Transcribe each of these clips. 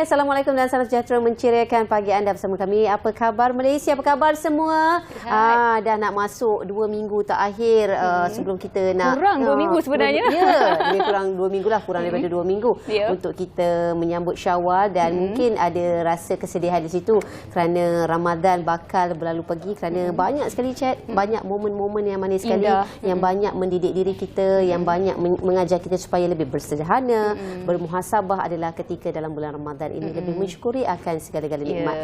Assalamualaikum dan salam sejahtera menceriakan pagi anda bersama kami. Apa khabar Malaysia? Apa khabar semua? Dah nak masuk 2 minggu terakhir sebelum kita nak... Kurang 2 minggu sebenarnya. Ya, lebih kurang 2 minggu lah. Kurang daripada 2 minggu untuk kita menyambut Syawal. Dan mungkin ada rasa kesedihan di situ kerana Ramadan bakal berlalu pergi. Kerana banyak sekali banyak momen-momen yang manis sekali. Yang banyak mendidik diri kita. Yang banyak mengajar kita supaya lebih bersederhana. Bermuhasabah adalah ketika dalam bulan Ramadan ini lebih mensyukuri akan segala-gala nikmat.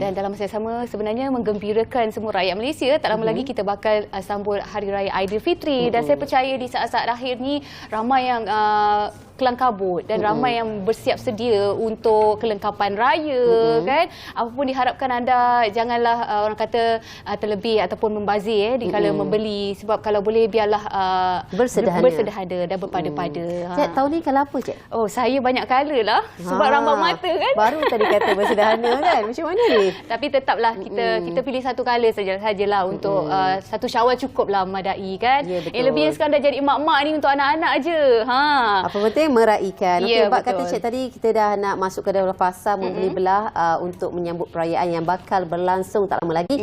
Dan dalam masa yang sama sebenarnya menggembirakan semua rakyat Malaysia. Tak lama lagi kita bakal sambut Hari Raya Aidilfitri. Dan saya percaya di saat-saat akhir ni ramai yang kelang kabut dan ramai yang bersiap sedia untuk kelengkapan raya kan. Apapun diharapkan anda janganlah orang kata terlebih ataupun membazir di kala membeli, sebab kalau boleh biarlah bersederhana dan berpada-pada. Cik, tahun ni kalau apa Cik? Oh, saya banyak kala lah sebab rambut mata kan. Baru tadi kata bersederhana kan. Macam mana ni? Tapi tetaplah kita pilih satu kala sajalah untuk satu Syawal cukuplah memadai kan. Ya, yang lebih sekarang dah jadi emak-emak ni untuk anak-anak je. Apa penting meraikan. Okey, sebab kata Cik tadi kita dah nak masuk ke dalam fasa membeli belah untuk menyambut perayaan yang bakal berlangsung tak lama lagi.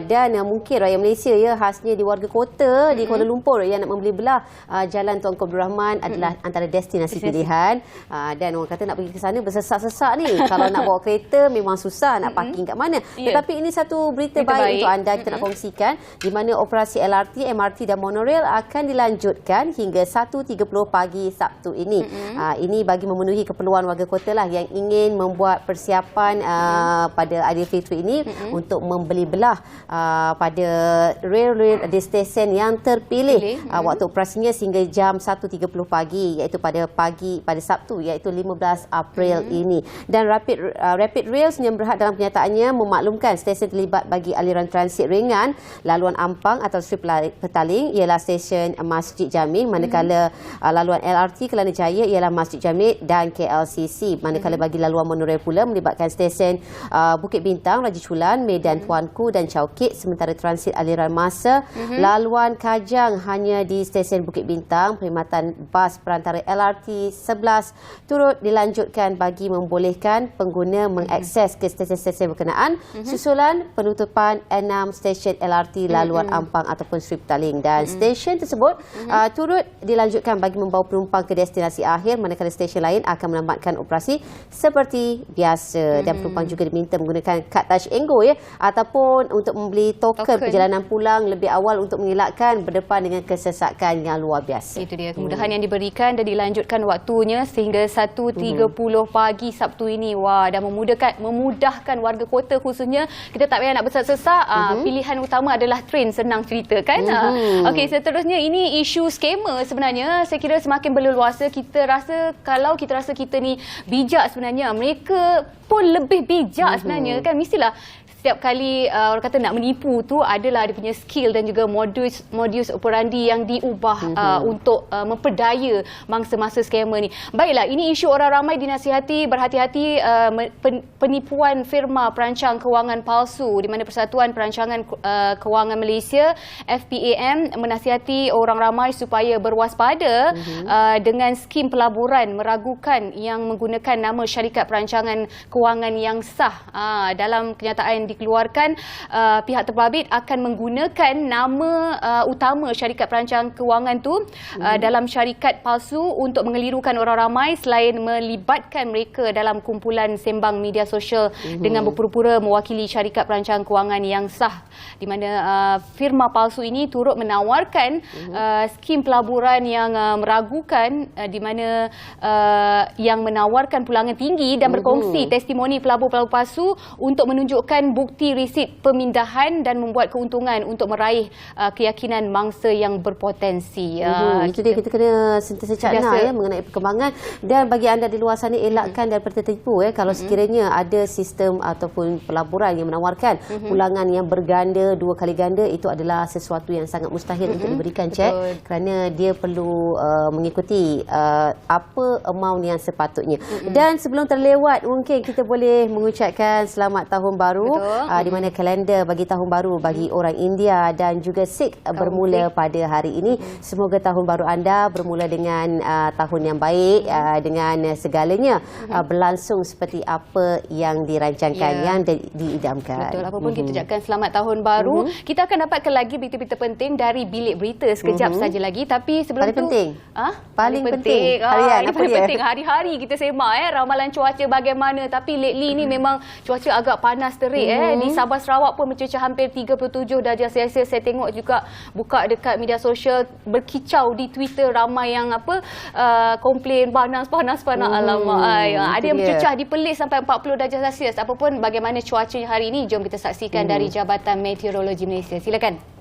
Dan mungkin rakyat Malaysia khasnya di warga kota di Kuala Lumpur yang nak membeli belah Jalan Tuanku Abdul Rahman adalah antara destinasi pilihan. Dan orang kata nak pergi ke sana bersesak-sesak ni. Kalau nak bawa kereta memang susah nak parking kat mana. Tetapi ini satu berita baik untuk anda kita nak kongsikan, di mana operasi LRT, MRT dan monorail akan dilanjutkan hingga 1.30 pagi Sabtu ini. Ini bagi memenuhi keperluan warga kota lah yang ingin membuat persiapan pada Aidilfitri ini untuk membeli belah pada rail di stesen yang terpilih. Waktu operasinya sehingga jam 1.30 pagi, iaitu pada Sabtu, iaitu 15 April ini. Dan Rapid Rail yang berhad dalam kenyataannya memaklumkan stesen terlibat bagi aliran transit ringan laluan Ampang atau strip petaling ialah stesen Masjid Jamin, manakala laluan LRT Kelana Jaya ialah Masjid Jamin dan KLCC. Manakala bagi laluan monorail pula melibatkan stesen Bukit Bintang, Raja Chulan, Medan Tuanku dan Chowkit. Sementara transit aliran masa laluan Kajang hanya di stesen Bukit Bintang. Perkhidmatan bas perantara LRT 11 turut dilanjutkan bagi membolehkan pengguna mengakses ke stesen-stesen berkenaan susulan penutupan 6 stesen LRT laluan Ampang ataupun strip petaling. Dan stesen tersebut turut dilanjutkan bagi membawa penumpang ke destinasi akhir, manakala stesen lain akan menamatkan operasi seperti biasa. Dan penumpang juga diminta menggunakan kad Touch and Go ataupun untuk membeli token perjalanan pulang lebih awal untuk mengelakkan berdepan dengan kesesakan yang luar biasa. Itu dia kemudahan yang diberikan dan dilanjutkan waktunya sehingga 1.30 pagi Sabtu ini. Wah, dan memudahkan warga kota khususnya. Kita tak payah nak bersesak-sesak. Pilihan utama adalah train, senang cerita kan. Okey, seterusnya ini isu skamer sebenarnya. Saya kira semakin berleluasa kalau kita rasa kita ni bijak sebenarnya, mereka pun lebih bijak sebenarnya kan. Mestilah setiap kali orang kata nak menipu tu adalah dia punya skill dan juga modus operandi yang diubah untuk memperdaya mangsa-mangsa skamer ni. Baiklah, ini isu orang ramai dinasihati berhati-hati penipuan firma perancang kewangan palsu, di mana Persatuan Perancangan Kewangan Malaysia FPAM menasihati orang ramai supaya berwaspada dengan skim pelaburan meragukan yang menggunakan nama syarikat perancangan kewangan yang sah. Dalam kenyataan dikeluarkan, pihak terbabit akan menggunakan nama utama syarikat perancang kewangan tu dalam syarikat palsu untuk mengelirukan orang ramai, selain melibatkan mereka dalam kumpulan sembang media sosial dengan berpura-pura mewakili syarikat perancang kewangan yang sah, di mana firma palsu ini turut menawarkan skim pelaburan yang meragukan, di mana yang menawarkan pulangan tinggi dan berkongsi testimoni pelabur-pelabur palsu untuk menunjukkan bukti risit pemindahan dan membuat keuntungan untuk meraih keyakinan mangsa yang berpotensi. Itu dia, kita kena sentiasa cakna mengenai perkembangan. Dan bagi anda di luar sana, elakkan daripada tertipu kalau sekiranya ada sistem ataupun pelaburan yang menawarkan pulangan yang berganda, 2 kali ganda. Itu adalah sesuatu yang sangat mustahil untuk diberikan, Cik, kerana dia perlu mengikuti apa amount yang sepatutnya. Dan sebelum terlewat, mungkin kita boleh mengucapkan selamat tahun baru, di mana kalender bagi tahun baru bagi orang India dan juga Sikh bermula pada hari ini. Semoga tahun baru anda bermula dengan tahun yang baik, dengan segalanya berlangsung seperti apa yang dirancangkan, yang diidamkan. Betul, apapun kita ucapkan selamat tahun baru. Kita akan dapatkan lagi berita-berita penting dari Bilik Berita sekejap saja lagi. Tapi sebelum paling tu penting. Paling penting. Harian, ini paling penting. Hari-hari kita semak ramalan cuaca bagaimana. Tapi lately ni memang cuaca agak panas terik. Di Sabah Sarawak pun mencecah hampir 37 darjah Celsius. Saya tengok juga buka dekat media sosial, berkicau di Twitter, ramai yang komplain panas. Alamak. Ada yang mencecah di Perlis sampai 40 darjah Celsius. Apapun bagaimana cuacanya hari ini, jom kita saksikan dari Jabatan Meteorologi Malaysia. Silakan.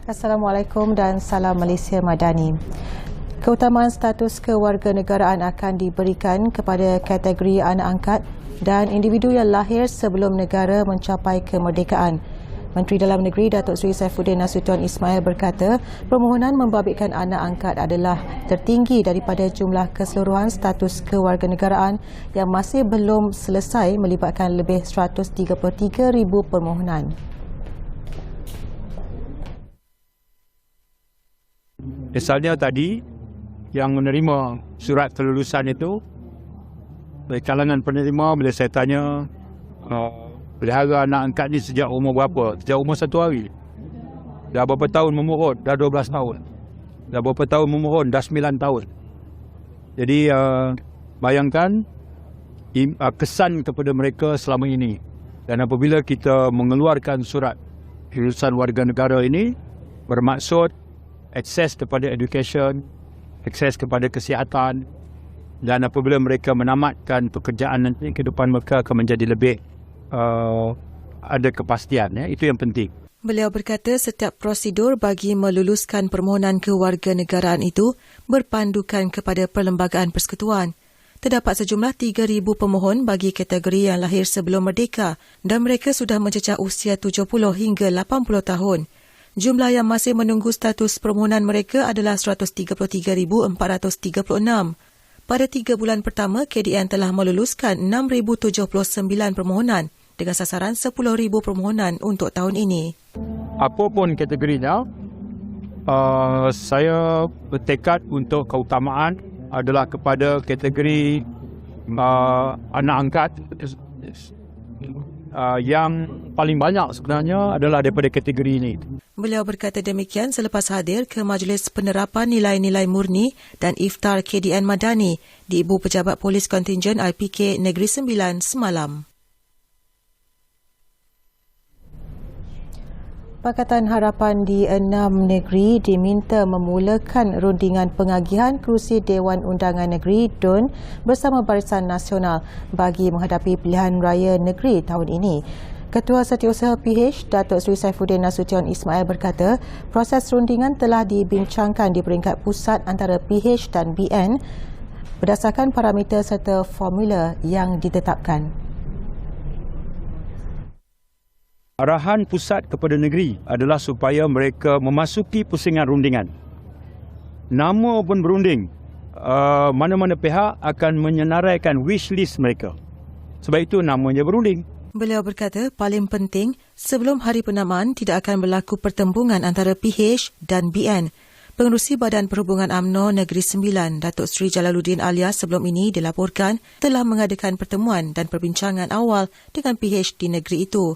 Assalamualaikum dan salam Malaysia Madani. Keutamaan status kewarganegaraan akan diberikan kepada kategori anak angkat dan individu yang lahir sebelum negara mencapai kemerdekaan. Menteri Dalam Negeri Datuk Seri Saifuddin Nasution Ismail berkata, permohonan membabitkan anak angkat adalah tertinggi daripada jumlah keseluruhan status kewarganegaraan yang masih belum selesai, melibatkan lebih 133,000 permohonan. Misalnya tadi, yang menerima surat kelulusan itu, dari kalangan penerima, bila saya tanya, pelihara anak angkat ni sejak umur berapa? Sejak umur 1 hari. Dah berapa tahun memohon? Dah 12 tahun. Dah berapa tahun memohon? Dah 9 tahun. Jadi, bayangkan kesan kepada mereka selama ini. Dan apabila kita mengeluarkan surat kelulusan warga negara ini, bermaksud akses kepada education, akses kepada kesihatan, dan apabila mereka menamatkan pekerjaan nanti, ke depan mereka akan menjadi lebih ada kepastian. Itu yang penting. Beliau berkata setiap prosedur bagi meluluskan permohonan kewarganegaraan itu berpandukan kepada Perlembagaan Persekutuan. Terdapat sejumlah 3,000 pemohon bagi kategori yang lahir sebelum merdeka dan mereka sudah mencecah usia 70 hingga 80 tahun. Jumlah yang masih menunggu status permohonan mereka adalah 133,436. Pada 3 bulan pertama, KDN telah meluluskan 6,079 permohonan dengan sasaran 10,000 permohonan untuk tahun ini. Apapun kategorinya, saya bertekad untuk keutamaan adalah kepada kategori anak angkat. Yang paling banyak sebenarnya adalah daripada kategori ini. Beliau berkata demikian selepas hadir ke Majlis Penerapan Nilai-Nilai Murni dan Iftar KDN Madani di Ibu Pejabat Polis Kontingen IPK Negeri Sembilan semalam. Pakatan Harapan di 6 negeri diminta memulakan rundingan pengagihan kerusi Dewan Undangan Negeri DUN bersama Barisan Nasional bagi menghadapi pilihan raya negeri tahun ini. Ketua Setiausaha PH Datuk Seri Saifuddin Nasution Ismail berkata, proses rundingan telah dibincangkan di peringkat pusat antara PH dan BN berdasarkan parameter serta formula yang ditetapkan. Arahan pusat kepada negeri adalah supaya mereka memasuki pusingan rundingan. Nama pun berunding. Mana-mana pihak akan menyenaraikan wish list mereka. Sebab itu namanya berunding. Beliau berkata paling penting sebelum hari penamaan tidak akan berlaku pertembungan antara PH dan BN. Pengerusi Badan Perhubungan UMNO Negeri Sembilan, Datuk Seri Jalaluddin Alia sebelum ini dilaporkan telah mengadakan pertemuan dan perbincangan awal dengan PH di negeri itu.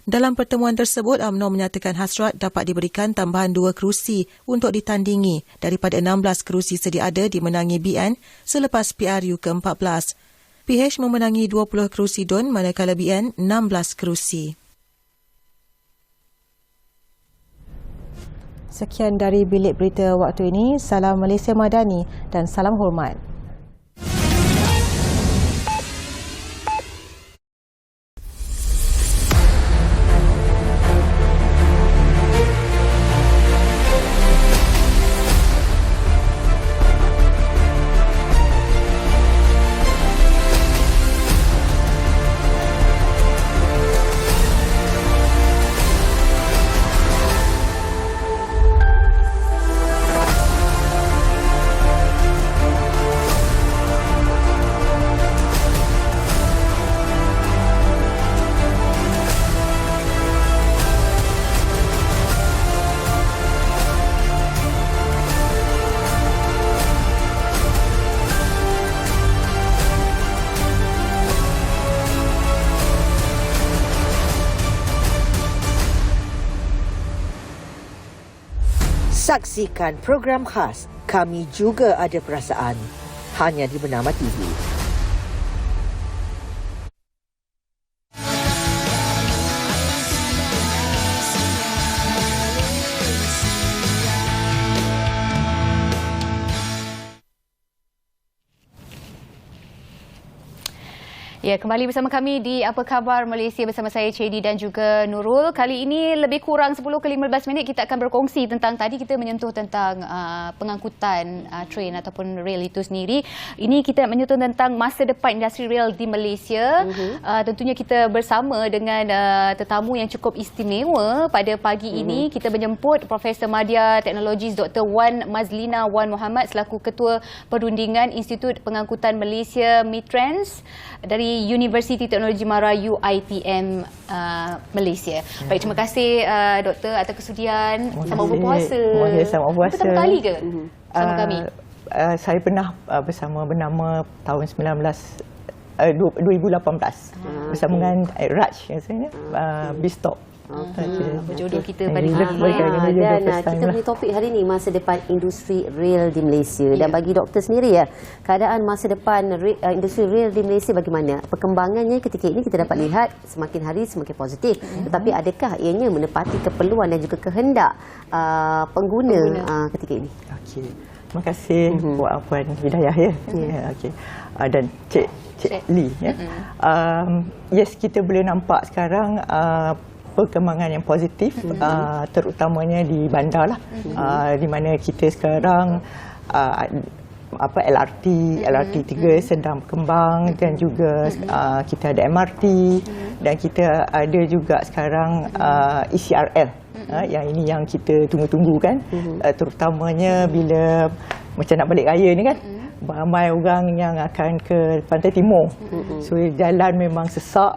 Dalam pertemuan tersebut, UMNO menyatakan hasrat dapat diberikan tambahan 2 kerusi untuk ditandingi daripada 16 kerusi sedia ada dimenangi BN selepas PRU ke-14. PH memenangi 20 kerusi DUN manakala BN 16 kerusi. Sekian dari Bilik Berita waktu ini. Salam Malaysia Madani dan salam hormat. Saksikan program khas Kami Juga Ada Perasaan hanya di Bernama TV. Ya, kembali bersama kami di Apa Khabar Malaysia bersama saya Chedi dan juga Nurul. Kali ini lebih kurang 10 ke 15 minit kita akan berkongsi tentang, tadi kita menyentuh tentang pengangkutan train ataupun rail itu sendiri. Ini kita menyentuh tentang masa depan industri rail di Malaysia. Tentunya kita bersama dengan tetamu yang cukup istimewa pada pagi ini. Kita menjemput Profesor Madya Teknologi Dr. Wan Mazlina Wan Muhammad selaku Ketua Perundingan Institut Pengangkutan Malaysia Mitrans dari Universiti Teknologi Mara UiTM Malaysia. Baik, terima kasih Doktor atas kesudian. Selamat berpuasa. Selamat berpuasa. Pertama kali ke sama kami? Saya pernah bersama bernama tahun 2018 bersama dengan Raj rasanya Bistok. Berjodoh kita pada Dan kita punya topik hari ini masa depan industri rail di Malaysia. Dan bagi doktor sendiri keadaan masa depan industri rail di Malaysia bagaimana? Perkembangannya ketika ini kita dapat lihat semakin hari semakin positif. Tetapi adakah ianya menepati keperluan dan juga kehendak pengguna ketika ini? Okey. Terima kasih Puan Hidayah Okey. Dan Cik Lee yes, kita boleh nampak sekarang perkembangan yang positif, terutamanya di bandar lah, di mana kita sekarang LRT 3 sedang berkembang dan juga kita ada MRT dan kita ada juga sekarang ECRL, yang ini yang kita tunggu-tunggu kan, terutamanya bila macam nak balik raya ni kan, ramai orang yang akan ke Pantai Timur. So jalan memang sesak.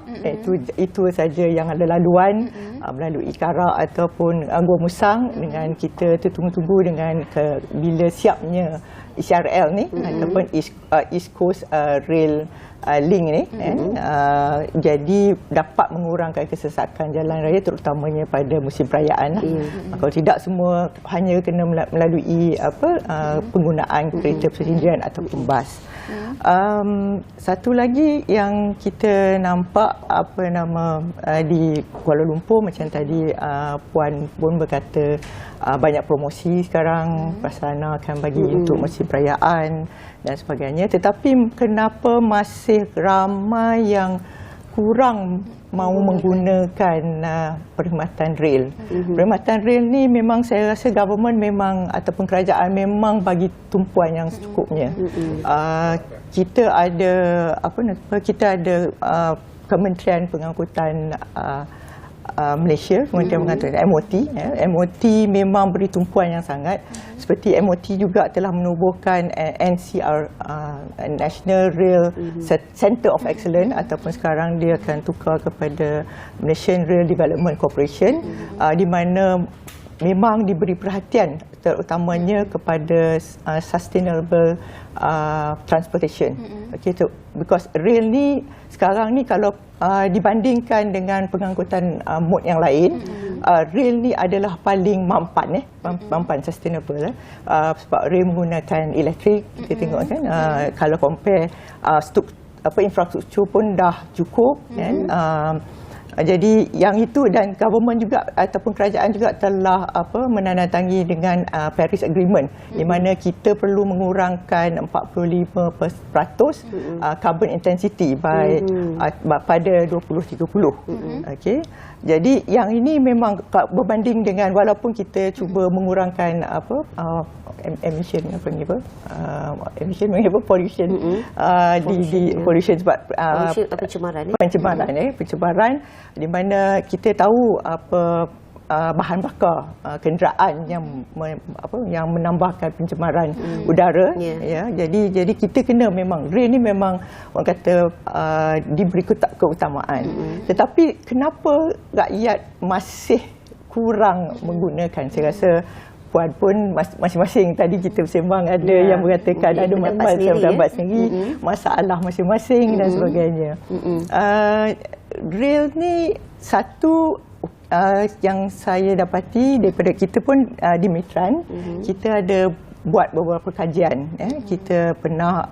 Itu saja yang ada laluan melalui Karak ataupun Gua Musang, dengan kita tunggu-tunggu dengan bila siapnya ECRL ni ataupun East Coast Rail Link ni, jadi dapat mengurangkan kesesakan jalan raya terutamanya pada musim perayaan lah. Kalau tidak, semua hanya kena melalui penggunaan kereta persendirian ataupun bas. Satu lagi yang kita nampak di Kuala Lumpur, macam tadi Puan pun berkata banyak promosi sekarang, Prasarana akan bagi untuk musim perayaan dan sebagainya. Tetapi kenapa masih ramai yang kurang mahu menggunakan perkhidmatan rail? Perkhidmatan rail ni memang saya rasa government memang ataupun kerajaan memang bagi tumpuan yang secukupnya. Kita ada Kementerian Pengangkutan Malaysia, Kementerian Pengangkutan MOT. MOT memang beri tumpuan yang sangat. Seperti MOT juga telah menubuhkan NCR, National Rail Centre of Excellence, ataupun sekarang dia akan tukar kepada Malaysian Rail Development Corporation, di mana memang diberi perhatian terutamanya kepada sustainable transportation. Okay, so because rail ni sekarang ni kalau dibandingkan dengan pengangkutan mod yang lain, rail ni adalah paling mampan mampan sustainable sebab rail menggunakan elektrik. Kita tengok kan kalau compare infrastruktur pun dah cukup kan. Jadi yang itu, dan government juga ataupun kerajaan juga telah menandatangani dengan Paris Agreement, di mana kita perlu mengurangkan 45% carbon intensity pada 2030. Okey. Jadi yang ini memang berbanding dengan, walaupun kita cuba mengurangkan emission pollution pollution sebab pencemaran di mana kita tahu bahan bakar kenderaan yang menambahkan pencemaran udara. Jadi kita kena, memang rail ni memang orang kata diberi keutamaan. Tetapi kenapa rakyat masih kurang menggunakan? Saya rasa Puan pun masing-masing, tadi kita bersembang, ada yang mengatakan ada pendapat sendiri, masalah masing-masing dan sebagainya. Rail ni satu yang saya dapati daripada kita pun di Metran, kita ada buat beberapa kajian. Kita pernah,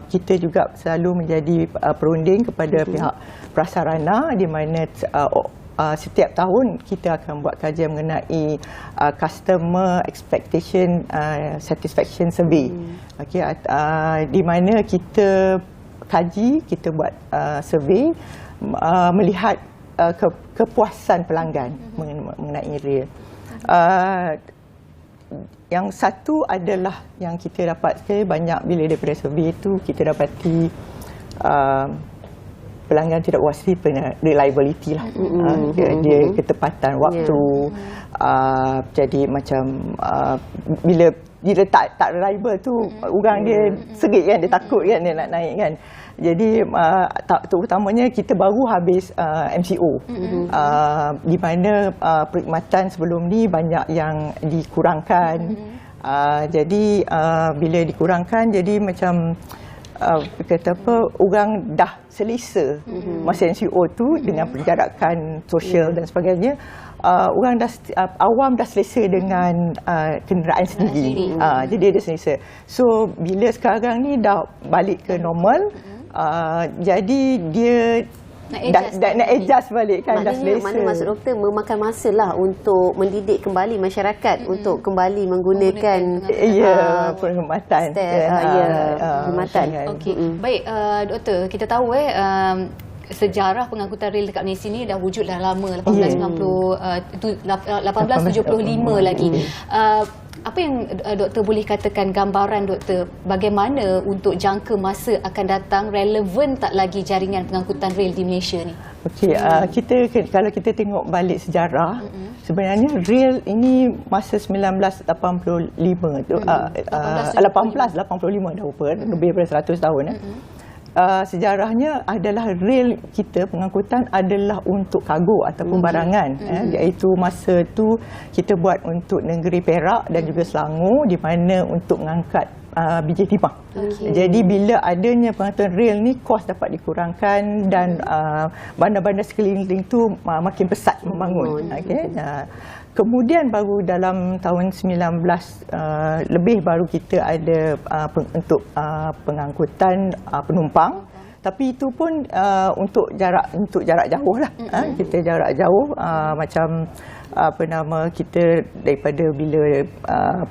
kita juga selalu menjadi perunding kepada pihak prasarana, di mana setiap tahun kita akan buat kajian mengenai customer expectation satisfaction survey. Okay, di mana kita kaji, kita buat survey melihat kepuasan pelanggan mengenai rail. Yang satu adalah yang kita dapat banyak bila daripada survey itu, kita dapati pelanggan tidak puas reliability lah. Dia ketepatan waktu. Jadi macam bila tak reliable tu, orang dia serit kan, dia takut kan, dia nak naik kan. Jadi terutamanya kita baru habis MCO, di mana perkhidmatan sebelum ni banyak yang dikurangkan. Jadi bila dikurangkan, jadi macam kata orang dah selesa masa MCO tu dengan penjarakan sosial dan sebagainya. Orang dah awam dah selesa dengan kenderaan sendiri. Jadi dia dah selesa. So bila sekarang ni dah balik ke normal, jadi dia nak adjust balik kan, dah selesa. Mana maksud doktor memakan masa lah untuk mendidik kembali masyarakat untuk kembali menggunakan perkhidmatan. Perkhidmatan. Okey. Baik, doktor, kita tahu sejarah pengangkutan rel dekat Malaysia ni dah wujud dah lama, 1875 lagi. Apa yang doktor boleh katakan, gambaran doktor bagaimana untuk jangka masa akan datang relevan tak lagi jaringan pengangkutan rel di Malaysia ni? Okey, kalau kita tengok balik sejarah, sebenarnya rel ini masa 1985 tu, 1885 dah lebih daripada 100 tahun. Sejarahnya adalah rel kita, pengangkutan adalah untuk kargo ataupun barangan. Iaitu masa tu kita buat untuk negeri Perak dan juga Selangor, di mana untuk mengangkat biji timah. Jadi bila adanya pengangkutan rel ni, kos dapat dikurangkan dan bandar-bandar sekeliling tu makin pesat membangun. Kemudian baru dalam tahun 19 lebih baru kita ada untuk pengangkutan penumpang. Tapi itu pun untuk jarak jauh lah. Kita jarak jauh, macam kita daripada bila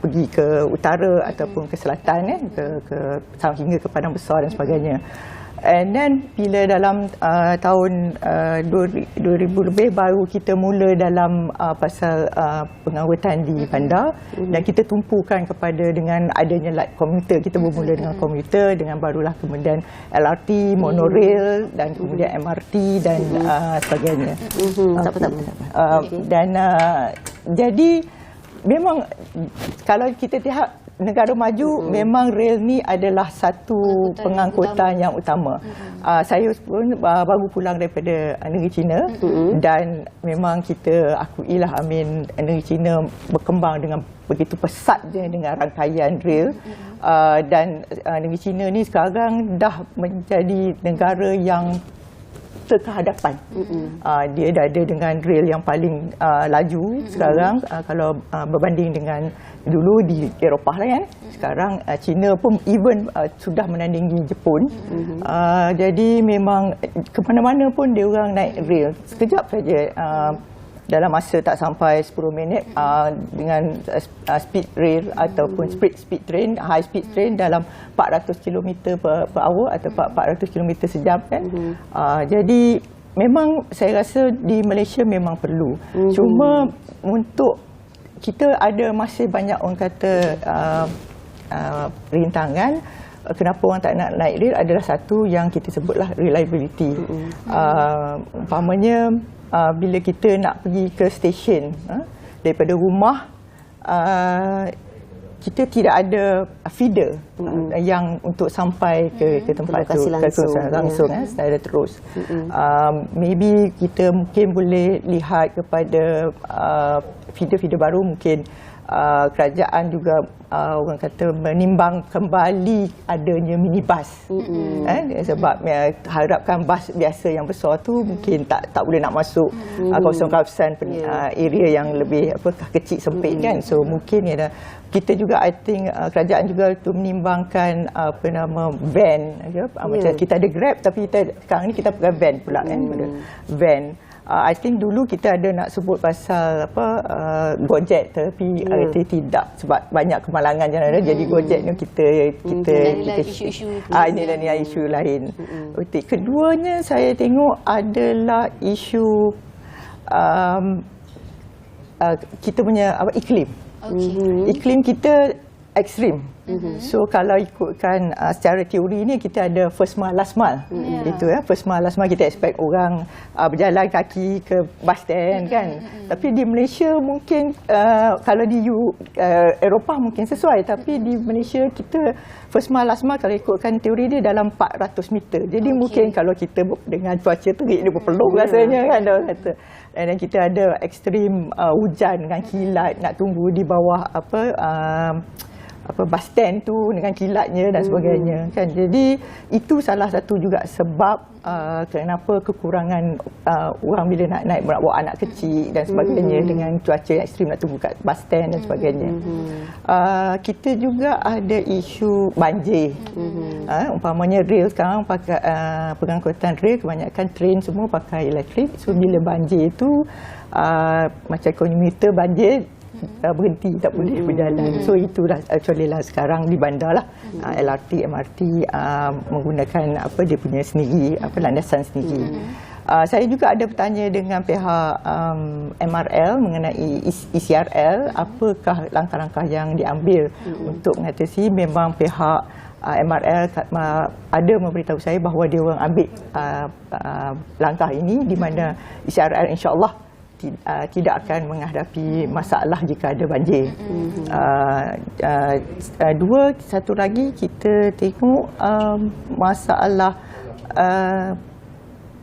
pergi ke utara ataupun ke selatan, hingga ke Padang Besar dan sebagainya. And then bila dalam tahun 2000 lebih baru kita mula dalam pasal pengangkutan di bandar, dan kita tumpukan kepada dengan adanya light komuter. Kita bermula dengan komuter, dengan barulah kemudian LRT, monorail dan kemudian MRT dan sebagainya. Dan jadi memang kalau kita negara maju memang rail ni adalah satu pengangkutan yang utama. Saya pun baru pulang daripada negeri China dan memang kita akuilah negeri China berkembang dengan begitu pesatnya dengan rangkaian rail. Dan negeri China ni sekarang dah menjadi negara yang terkehadapan. Dia dah ada dengan rail yang paling laju sekarang kalau berbanding dengan dulu di Eropah lah kan. Sekarang China pun even sudah menandingi Jepun. Jadi memang ke mana-mana pun dia orang naik rail. Sekejap saja dalam masa tak sampai 10 minit dengan speed rail ataupun speed train, high speed train dalam 400 km per hour atau 400 km sejam kan. Jadi memang saya rasa di Malaysia memang perlu. Cuma untuk kita ada masih banyak orang kata rintangan. Kenapa orang tak nak naik rail adalah satu yang kita sebutlah reliability. Umpamanya bila kita nak pergi ke stesen daripada rumah, kita tidak ada feeder yang untuk sampai ke tempat tu langsung secara terus. Maybe kita mungkin boleh lihat kepada feeder-feeder baru, mungkin kerajaan juga orang kata menimbang kembali adanya minibus. Sebab harapkan bas biasa yang besar tu mungkin tak boleh nak masuk kawasan-kawasan area yang lebih kecil sempit kan. So mungkin kita juga I think kerajaan juga tu menimbangkan van macam kita ada Grab tapi sekarang ni kita pakai van pula kan. Van I think dulu kita ada nak sebut pasal Gojek tapi tidak sebab banyak kemalangan yang ada. Jadi Gojek ni kita inilah isu lain. Keduanya saya tengok adalah isu kita punya iklim. Iklim kita ekstrim. So kalau ikutkan secara teori ni kita ada first mile last mile. Itu first mile last mile kita expect orang berjalan kaki ke bus stand kan. Tapi di Malaysia mungkin kalau di Eropah mungkin sesuai, tapi di Malaysia kita first mile last mile kalau ikutkan teori dia dalam 400 meter. Jadi mungkin kalau kita dengan cuaca terik dia berpeluh rasanya kan orang kata. Dan kita ada ekstrim hujan dengan kilat nak tunggu di bawah bus stand tu dengan kilatnya dan sebagainya kan. Jadi itu salah satu juga sebab kenapa kekurangan orang bila nak naik bawa anak kecil dan sebagainya dengan cuaca yang ekstrim nak tunggu kat bus stand dan sebagainya. Kita juga ada isu banjir. Umpamanya rail sekarang pakai pengangkutan rail kebanyakan train semua pakai elektrik. So bila banjir tu macam komuter banjir berhenti, tak boleh berjalan. So itulah actually lah sekarang di bandar lah LRT, MRT menggunakan dia punya sendiri, landasan sendiri. Saya juga ada bertanya dengan pihak MRL mengenai ECRL, apakah langkah-langkah yang diambil untuk mengatasi. Memang pihak MRL ada memberitahu saya bahawa dia orang ambil langkah ini di mana ECRL insya-Allah tidak akan menghadapi masalah jika ada banjir. Satu lagi kita tengok masalah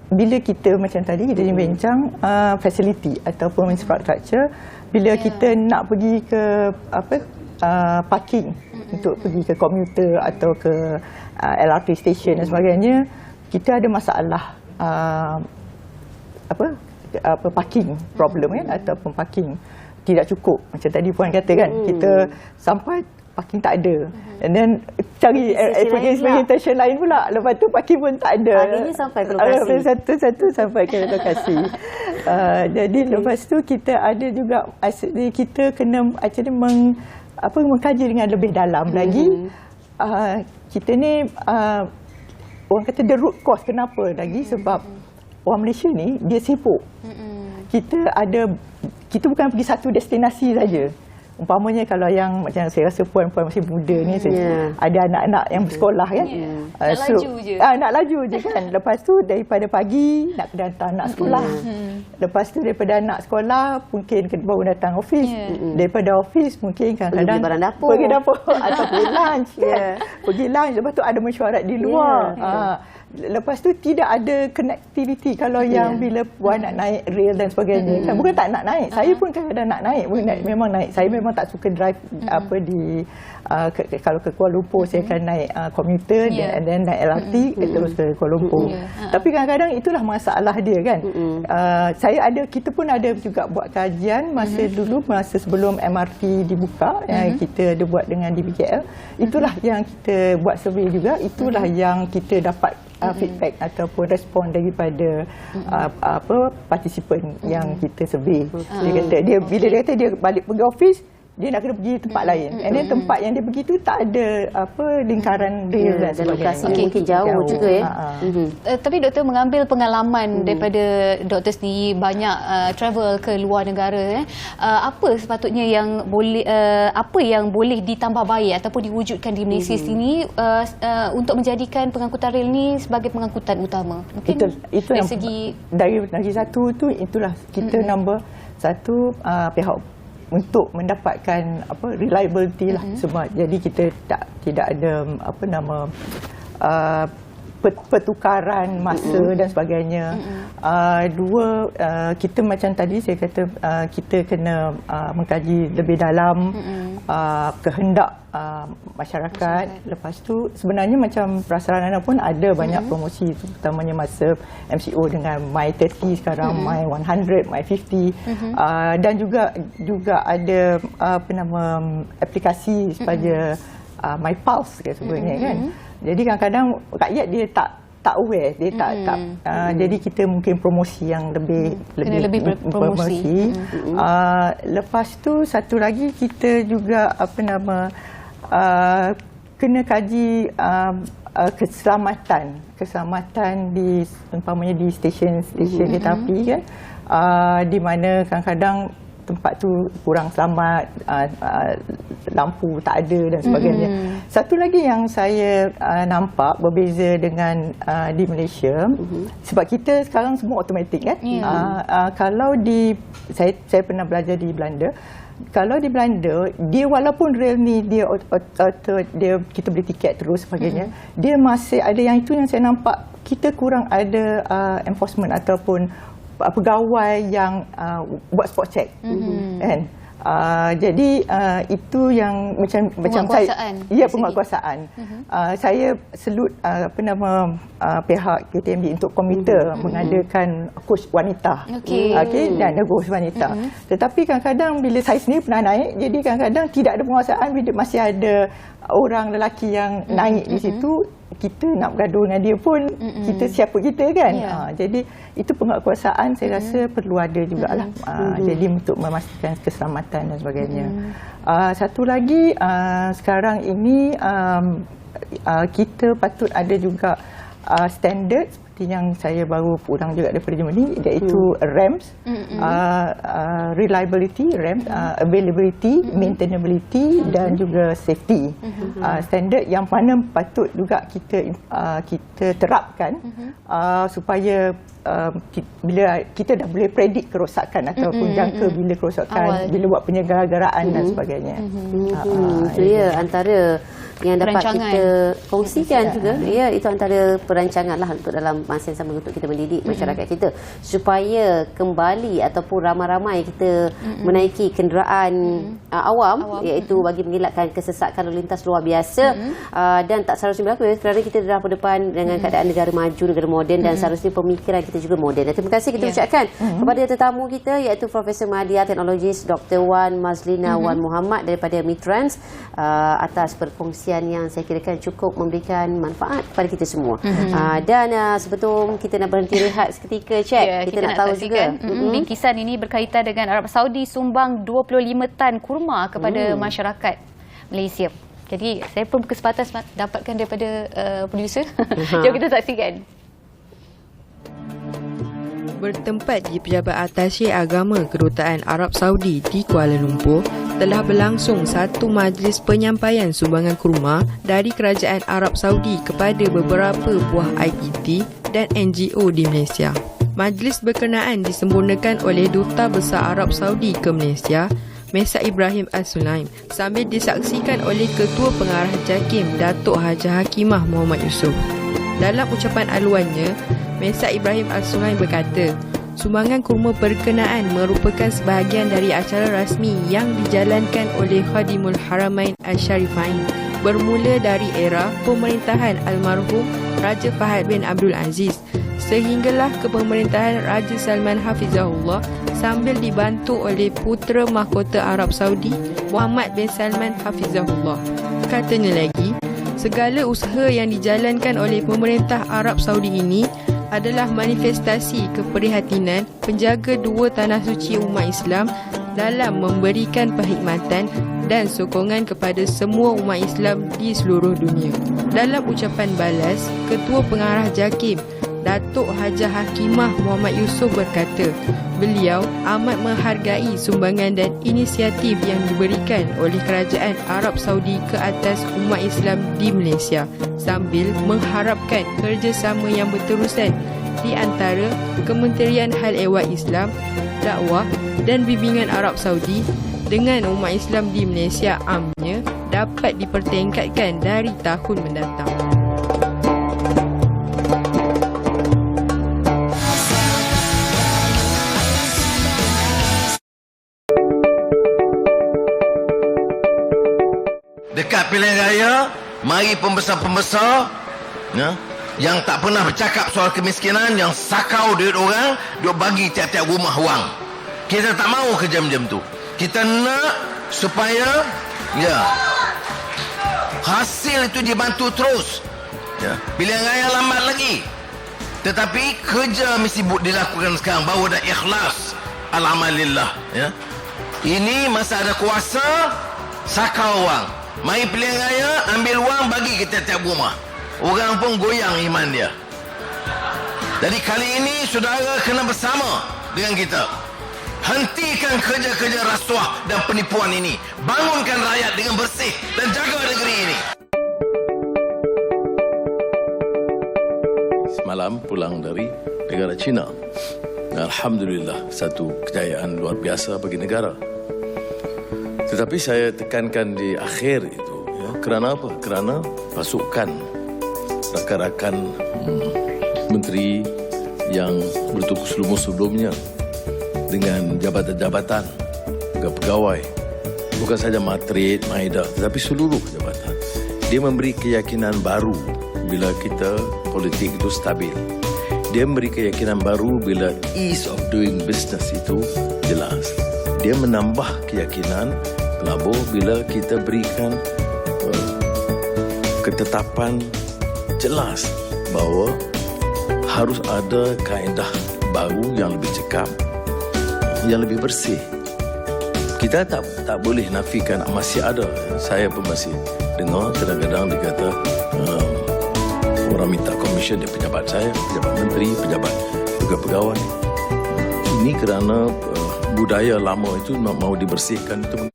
bila kita macam tadi kita bincang facility ataupun infrastructure, bila kita nak pergi ke parking untuk pergi ke komuter atau ke LRT station dan sebagainya, kita ada masalah parking problem kan, ataupun parking tidak cukup. Macam tadi puan kata kan, kita sampai parking tak ada, and then cari expectation lain pula, lepas tu parking pun tak ada. Akhirnya sampai ke lokasi. Satu-satu sampai ke lokasi. Jadi lepas tu kita ada juga kita kena mengkaji dengan lebih dalam lagi. Kita ni orang kata the root cause kenapa lagi, sebab orang Malaysia ni dia sibuk. Kita bukan pergi satu destinasi saja. umpamanya kalau yang macam saya rasa puan-puan masih muda ni, ada anak-anak yang bersekolah kan. Nak laju je. Nak laju je kan. Lepas tu daripada pagi nak kena hantar anak sekolah. Lepas tu daripada anak sekolah mungkin baru datang office. Daripada office mungkin kadang-kadang pergi barang dapur. Pergi dapur atau pergi lunch. Pergi lunch, lepas tu ada mesyuarat di luar. Lepas tu tidak ada connectivity kalau yang bila puan nak naik rail dan sebagainya. Kan bukan tak nak naik. Saya pun kadang-kadang nak naik, memang naik. Saya memang tak suka drive kalau ke Kuala Lumpur saya akan naik komuter and then naik LRT terus ke Kuala Lumpur. Tapi kadang-kadang itulah masalah dia kan. Kita pun ada juga buat kajian masa dulu, masa sebelum MRT dibuka, yang kita ada buat dengan DBKL. Itulah yang kita buat survey juga, itulah yang kita dapat feedback ataupun respon daripada partisipan yang kita survey. Dia kata bila dia kata dia balik pergi office, dia nak kena pergi tempat lain. And then tempat yang dia pergi tu tak ada lingkaran rail dan sebagainya. Lokasi mungkin jauh juga ya. Tapi doktor mengambil pengalaman daripada doktor sendiri banyak travel ke luar negara. Apa sepatutnya yang boleh apa yang boleh ditambah baik ataupun diwujudkan di Malaysia sini untuk menjadikan pengangkutan rel ni sebagai pengangkutan utama? Mungkin itu dari yang segi dari satu tu, itulah kita nombor satu pihak untuk mendapatkan reliability lah semua. Jadi kita tidak ada pertukaran masa dan sebagainya. Dua, kita macam tadi saya kata kita kena mengkaji lebih dalam kehendak masyarakat. Lepas tu sebenarnya macam prasarana pun ada banyak promosi, terutamanya masa MCO dengan My30 sekarang, My100, My50, dan juga ada aplikasi supaya MyPulse sebenarnya kan. Jadi kadang-kadang rakyat dia tak aware, dia tak jadi kita mungkin promosi yang lebih promosi. Lepas tu satu lagi kita juga kena kaji keselamatan di umpamanya di stesen kereta api kan, di mana kadang-kadang tempat tu kurang selamat, lampu tak ada dan sebagainya. Satu lagi yang saya nampak berbeza dengan di Malaysia, sebab kita sekarang semua automatik kan. Kalau saya pernah belajar di Belanda. Kalau di Belanda, dia walaupun rel ni dia kita beli tiket terus sebagainya, dia masih ada yang itu yang saya nampak kita kurang ada enforcement ataupun pegawai yang buat spot check, kan? Jadi itu yang macam saya penguatkuasaan. Saya salute pihak KTMB untuk komuter mengadakan coach wanita, dan coach wanita. Tetapi kadang-kadang bila saya sendiri pernah naik, jadi kadang-kadang tidak ada penguasaan bila masih ada orang lelaki yang naik di situ. Kita nak bergaduh dengan dia pun, kita siapa kita kan. Jadi itu penguatkuasaan saya rasa perlu ada jugalah. Jadi untuk memastikan keselamatan dan sebagainya. Satu lagi, sekarang ini kita patut ada juga standard seperti yang saya baru pulang juga daripada Germany, iaitu RAMS, reliability, RAMS, availability, maintainability dan juga safety. Standard yang mana patut juga kita terapkan supaya bila kita dah boleh predik kerosakan ataupun jangka bila kerosakan, bila buat penyegaraan dan sebagainya. Itu antara yang dapat kita kongsikan juga. Ya, itu antara perancangan lah untuk dalam masa yang sama untuk kita mendidik masyarakat kita supaya kembali ataupun ramai-ramai kita menaiki kenderaan awam, iaitu bagi mengelakkan kesesakan lalu lintas luar biasa. Dan tak seharusnya berlaku kerana kita dah berdepan dengan keadaan negara maju, negara moden, dan seharusnya pemikiran kita juga moden. Dan terima kasih kita ucapkan kepada tetamu kita, iaitu Profesor Mahdia, teknologis Dr. Wan Mazlina Wan Muhammad daripada Mitrans, atas perkongsian yang saya kirakan cukup memberikan manfaat kepada kita semua. Dan sebelum kita nak berhenti rehat seketika, kita nak tahu juga bingkisan ini berkaitan dengan Arab Saudi sumbang 25 tan kurma kepada masyarakat Malaysia. Jadi saya pun berkesempatan dapatkan daripada producer. Jom kita saksikan. Bertempat di Pejabat Atasye Agama Kedutaan Arab Saudi di Kuala Lumpur, telah berlangsung satu majlis penyampaian sumbangan kurma dari Kerajaan Arab Saudi kepada beberapa buah IPT dan NGO di Malaysia. Majlis berkenaan disempurnakan oleh Duta Besar Arab Saudi ke Malaysia, Mesa Ibrahim Al-Sulaim, sambil disaksikan oleh Ketua Pengarah JAKIM, Datuk Hajah Hakimah Muhammad Yusof. Dalam ucapan aluannya, Mesa Ibrahim Al-Sulaim berkata, sumbangan kurma berkenaan merupakan sebahagian dari acara rasmi yang dijalankan oleh Khadimul Haramain Al-Sharifain bermula dari era pemerintahan almarhum Raja Fahad bin Abdul Aziz sehinggalah ke pemerintahan Raja Salman Hafizahullah sambil dibantu oleh Putera Mahkota Arab Saudi Muhammad bin Salman Hafizahullah. Katanya lagi, segala usaha yang dijalankan oleh pemerintah Arab Saudi ini adalah manifestasi keprihatinan penjaga dua tanah suci umat Islam dalam memberikan perkhidmatan dan sokongan kepada semua umat Islam di seluruh dunia. Dalam ucapan balas, Ketua Pengarah JAKIM, Datuk Hajah Hakimah Muhammad Yusof berkata, beliau amat menghargai sumbangan dan inisiatif yang diberikan oleh Kerajaan Arab Saudi ke atas umat Islam di Malaysia sambil mengharapkan kerjasama yang berterusan di antara Kementerian Hal Ehwal Islam, Dakwah dan Bimbingan Arab Saudi dengan umat Islam di Malaysia amnya dapat dipertingkatkan dari tahun mendatang. Dekat pilihan raya, mari pembesar-pembesar yang tak pernah bercakap soal kemiskinan, yang sakau duit orang, duk bagi tiap-tiap rumah wang. Kita tak mahu kerja macam tu. Kita nak supaya hasil itu dibantu terus. Pilihan raya lambat lagi, tetapi kerja mesti dilakukan sekarang, baru ada ikhlas. Alhamdulillah. Ini masa ada kuasa, sakau wang. Mari pilihan raya, ambil wang, bagi kita tiap rumah. Orang pun goyang iman dia. Jadi kali ini saudara kena bersama dengan kita. Hentikan kerja-kerja rasuah dan penipuan ini. Bangunkan rakyat dengan bersih dan jaga negeri ini. Semalam pulang dari negara China. Alhamdulillah, satu kejayaan luar biasa bagi negara. Tetapi saya tekankan di akhir itu, kerana apa? Kerana pasukan rakan-rakan menteri yang bertugas sebelumnya dengan jabatan-jabatan, pegawai, bukan saja matrik, maida, tetapi seluruh jabatan. Dia memberi keyakinan baru bila kita politik itu stabil. Dia memberi keyakinan baru bila ease of doing business itu jelas. Dia menambah keyakinan labur bila kita berikan ketetapan jelas bahawa harus ada kaedah baru yang lebih cekap, yang lebih bersih. Kita tak boleh nafikan masih ada. Saya pun masih dengar kadang-kadang dikata orang minta komisen dari pejabat saya, pejabat menteri, pejabat juga pegawai. Ini kerana budaya lama itu mau dibersihkan itu.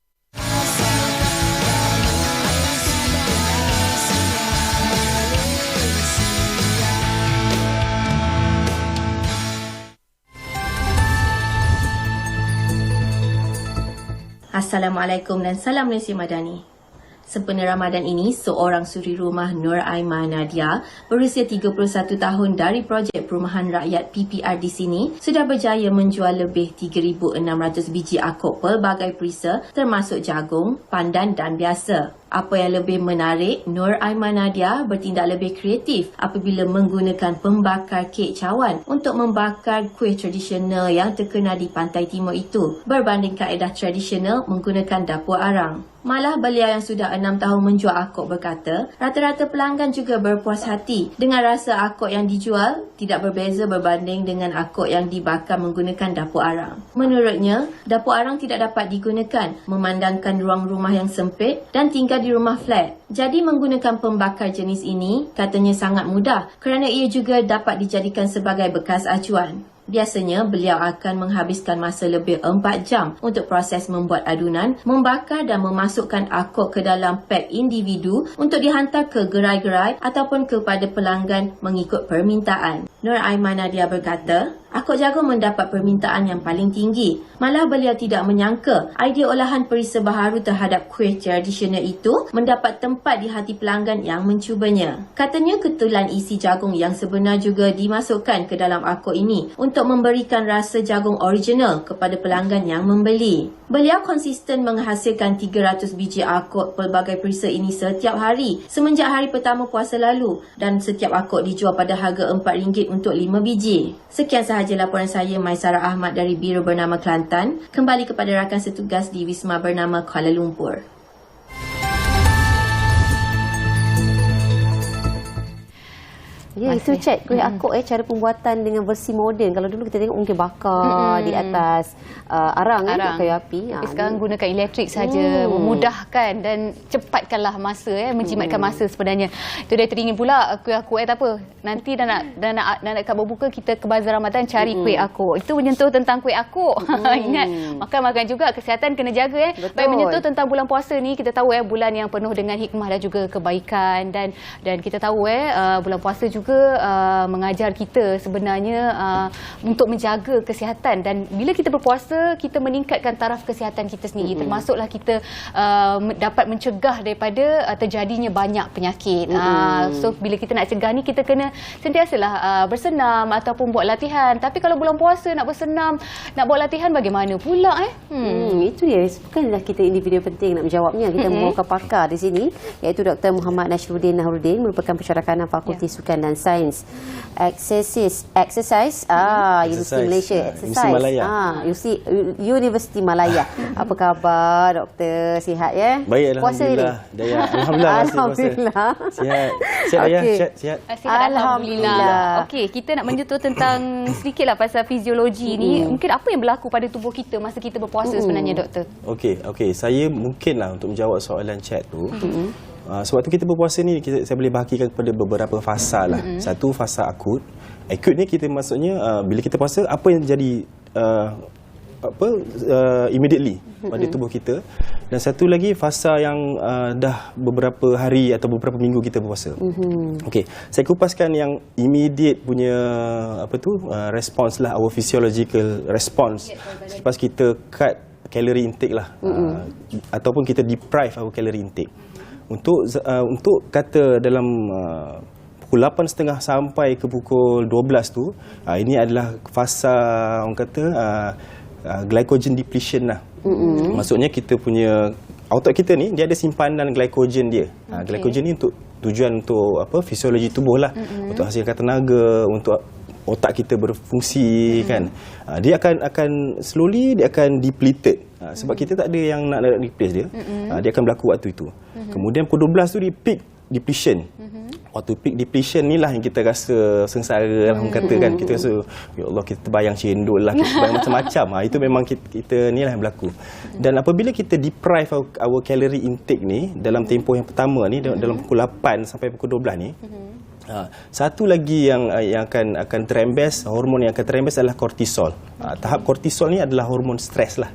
Assalamualaikum dan salam Malaysia Madani. Sempena Ramadan ini, seorang suri rumah Nur Aiman Nadia berusia 31 tahun dari projek perumahan rakyat PPR di sini sudah berjaya menjual lebih 3,600 biji akuk pelbagai perisa termasuk jagung, pandan dan biasa. Apa yang lebih menarik, Nur Aiman Nadia bertindak lebih kreatif apabila menggunakan pembakar kek cawan untuk membakar kuih tradisional yang terkenal di pantai timur itu berbanding kaedah tradisional menggunakan dapur arang. Malah belia yang sudah 6 tahun menjual akuk berkata, rata-rata pelanggan juga berpuas hati dengan rasa akuk yang dijual tidak berbeza berbanding dengan akuk yang dibakar menggunakan dapur arang. Menurutnya, dapur arang tidak dapat digunakan memandangkan ruang rumah yang sempit dan tinggal di rumah flat. Jadi menggunakan pembakar jenis ini katanya sangat mudah kerana ia juga dapat dijadikan sebagai bekas acuan. Biasanya, beliau akan menghabiskan masa lebih 4 jam untuk proses membuat adunan, membakar dan memasukkan akuk ke dalam pek individu untuk dihantar ke gerai-gerai ataupun kepada pelanggan mengikut permintaan. Nur Aiman Nadia berkata, akuk jagung mendapat permintaan yang paling tinggi. Malah beliau tidak menyangka idea olahan perisa baharu terhadap kuih tradisional itu mendapat tempat di hati pelanggan yang mencubanya. Katanya ketelan isi jagung yang sebenar juga dimasukkan ke dalam akuk ini untuk memberikan rasa jagung original kepada pelanggan yang membeli. Beliau konsisten menghasilkan 300 biji akuk pelbagai perisa ini setiap hari semenjak hari pertama puasa lalu dan setiap akuk dijual pada harga RM4 untuk 5 biji. Sekian sahaja laporan saya, Maisara Ahmad dari Biro Bernama Kelantan. Kembali kepada rakan setugas di Wisma Bernama Kuala Lumpur. Ya, itu cek kuih akuk cara pembuatan dengan versi moden. Kalau dulu kita tengok mungkin bakar di atas arang. Kayu api. Sekarang gunakan elektrik saja, memudahkan dan cepatkanlah masa, menjimatkan masa sebenarnya. Itu dia teringin pula kuih akuk tak apa. Nanti dah nak kat berbuka, kita ke Bazar Ramadan cari kuih akuk. Itu menyentuh tentang kuih akuk. Ingat, makan juga, kesihatan kena jaga. Baik, menyentuh tentang bulan puasa ni, kita tahu bulan yang penuh dengan hikmah dan juga kebaikan, dan kita tahu bulan puasa juga mengajar kita sebenarnya untuk menjaga kesihatan, dan bila kita berpuasa kita meningkatkan taraf kesihatan kita sendiri, termasuklah kita dapat mencegah daripada terjadinya banyak penyakit. So bila kita nak cegah ni, kita kena sentiasalah bersenam ataupun buat latihan. Tapi kalau bulan puasa nak bersenam, nak buat latihan, bagaimana pula Itu dia, bukanlah kita individu penting nak menjawabnya. Kita membawakan pakar di sini, iaitu Dr. Muhammad Nasruddin Nahrudin, merupakan pensyarah Fakulti Sukan dan Sains Exercise Universiti Malaysia. Universiti Malaya. Apa khabar doktor? Sihat ya? Baik, alhamdulillah. Alhamdulillah. Sihat Daya, sihat. Alhamdulillah. Okey, kita nak menyentuh tentang sedikitlah pasal fiziologi ni. Mungkin apa yang berlaku pada tubuh kita masa kita berpuasa sebenarnya, doktor? Okey, saya mungkinlah untuk menjawab soalan chat tu. Sebab tu kita berpuasa ni, saya boleh bahagikan kepada beberapa fasa lah. Satu, fasa akut. Akut ni kita maksudnya bila kita puasa, apa yang jadi immediately pada tubuh kita. Dan satu lagi, fasa yang dah beberapa hari atau beberapa minggu kita berpuasa. Okey, saya kupaskan yang immediate punya response lah, our physiological response selepas kita cut calorie intake lah, ataupun kita deprive our calorie intake. Untuk kata dalam pukul 8.30 sampai ke pukul 12 tu, ini adalah fasa orang kata glycogen depletion lah. Maksudnya kita punya otot kita ni, dia ada simpanan glycogen dia. Glycogen ni untuk tujuan untuk fisiologi tubuh lah, untuk hasilkan tenaga, untuk otak kita berfungsi kan. Dia akan slowly dia akan depleted. Sebab kita tak ada yang nak replace dia. Dia akan berlaku waktu itu. Kemudian pukul 12 tu dia peak depletion. Waktu peak depletion ni lah yang kita rasa sengsara lah, katakan. Kita rasa, ya Allah, kita terbayang cendol lah, kita terbayang macam-macam. Itu memang kita ni lah yang berlaku. Dan apabila kita deprive our calorie intake ni dalam tempoh yang pertama ni, dalam pukul 8 sampai pukul 12 ni, satu lagi yang akan terembes, hormon yang akan terembes adalah kortisol. Tahap kortisol ni adalah hormon stres lah.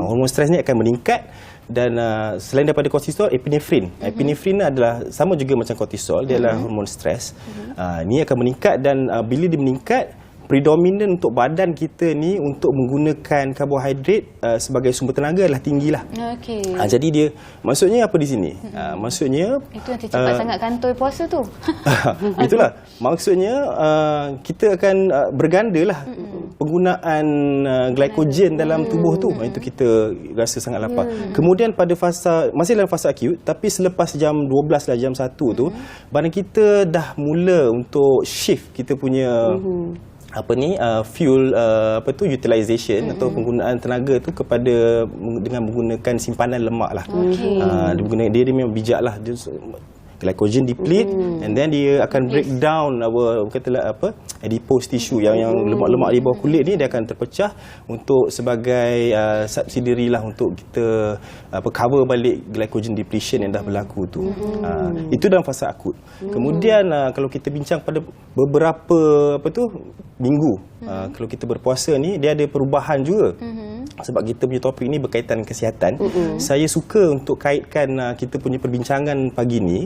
Hormon stres ni akan meningkat. Dan selain daripada kortisol, epinefrin. Epinefrin adalah sama juga macam kortisol, dia adalah hormon stres. Ini akan meningkat, dan bila dia meningkat, predominan untuk badan kita ni untuk menggunakan karbohidrat sebagai sumber tenaga adalah tinggilah. Jadi dia, maksudnya apa di sini? Maksudnya itu nanti cepat sangat kantoi puasa tu. Itulah. Maksudnya kita akan bergandalah penggunaan glycogen dalam tubuh tu. Itu kita rasa sangat lapar. Kemudian pada masih dalam fasa akut, tapi selepas jam 12 lah, jam 1 tu, badan kita dah mula untuk shift kita punya fuel utilization atau penggunaan tenaga tu dengan menggunakan simpanan lemak lah. Dia memang bijak lah. glycogen deplete, and then dia akan break down katalah adipose tissue yang lemak-lemak di bawah kulit ni, dia akan terpecah untuk sebagai subsidiary lah untuk kita cover balik glycogen depletion yang dah berlaku tu. Itu dalam fasa akut. Kemudian kalau kita bincang pada beberapa minggu, kalau kita berpuasa ni, dia ada perubahan juga. Sebab kita punya topik ni berkaitan kesihatan, saya suka untuk kaitkan kita punya perbincangan pagi ni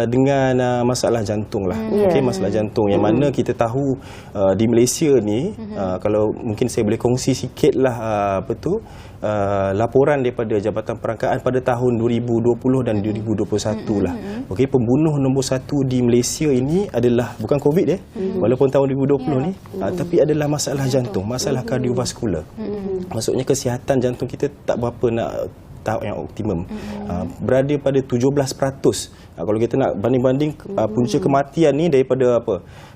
dengan masalah jantung lah. Okay, masalah jantung yang mana kita tahu di Malaysia ni, kalau mungkin saya boleh kongsi sikit lah laporan daripada Jabatan Perangkaan pada tahun 2020 dan 2021 lah. Okay, pembunuh nombor 1 di Malaysia ini adalah bukan COVID walaupun tahun 2020 ni, tapi adalah masalah jantung, masalah kardiovaskular. Maksudnya kesihatan jantung kita tak berapa nak tahap yang optimum, berada pada 17%. Kalau kita nak banding-banding punca kematian ni daripada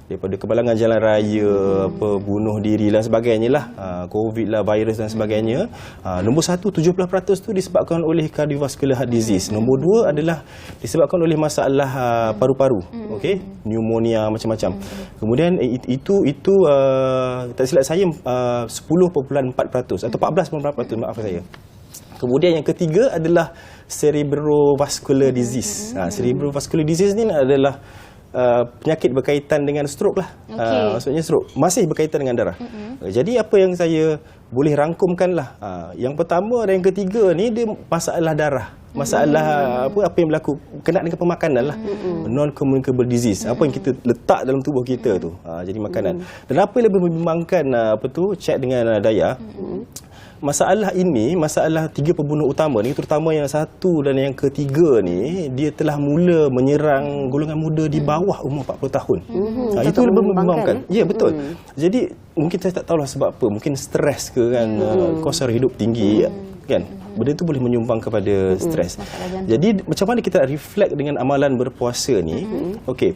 kebalangan jalan raya, bunuh diri dan sebagainya lah, COVID lah, virus dan sebagainya. Nombor 1, 17% tu disebabkan oleh cardiovascular heart disease. Nombor 2 adalah disebabkan oleh masalah paru-paru, okey, pneumonia macam-macam. Kemudian itu tak silap saya 10.4% atau 14.4%, maaf saya. Kemudian yang ketiga adalah cerebrovascular disease. Cerebrovascular disease ni adalah penyakit berkaitan dengan stroke lah. Maksudnya stroke masih berkaitan dengan darah. Jadi apa yang saya boleh rangkumkan lah, yang pertama dan yang ketiga ni dia masalah darah. Masalah apa yang berlaku kena dengan pemakanan lah. Non-communicable disease, apa yang kita letak dalam tubuh kita tu, jadi makanan. Dan apa yang lebih membimbangkan, chat dengan Daya, masalah ini, masalah 3 pembunuh utama ni, terutama yang 1 dan yang ketiga ni, dia telah mula menyerang golongan muda di bawah umur 40 tahun. Itu lebih membimbangkan. Ya, betul. Jadi mungkin saya tak tahulah sebab apa, mungkin stres ke kan, kos hidup tinggi kan. Benda itu boleh menyumbang kepada stres. Jadi macam mana kita reflect dengan amalan berpuasa ni? Okey,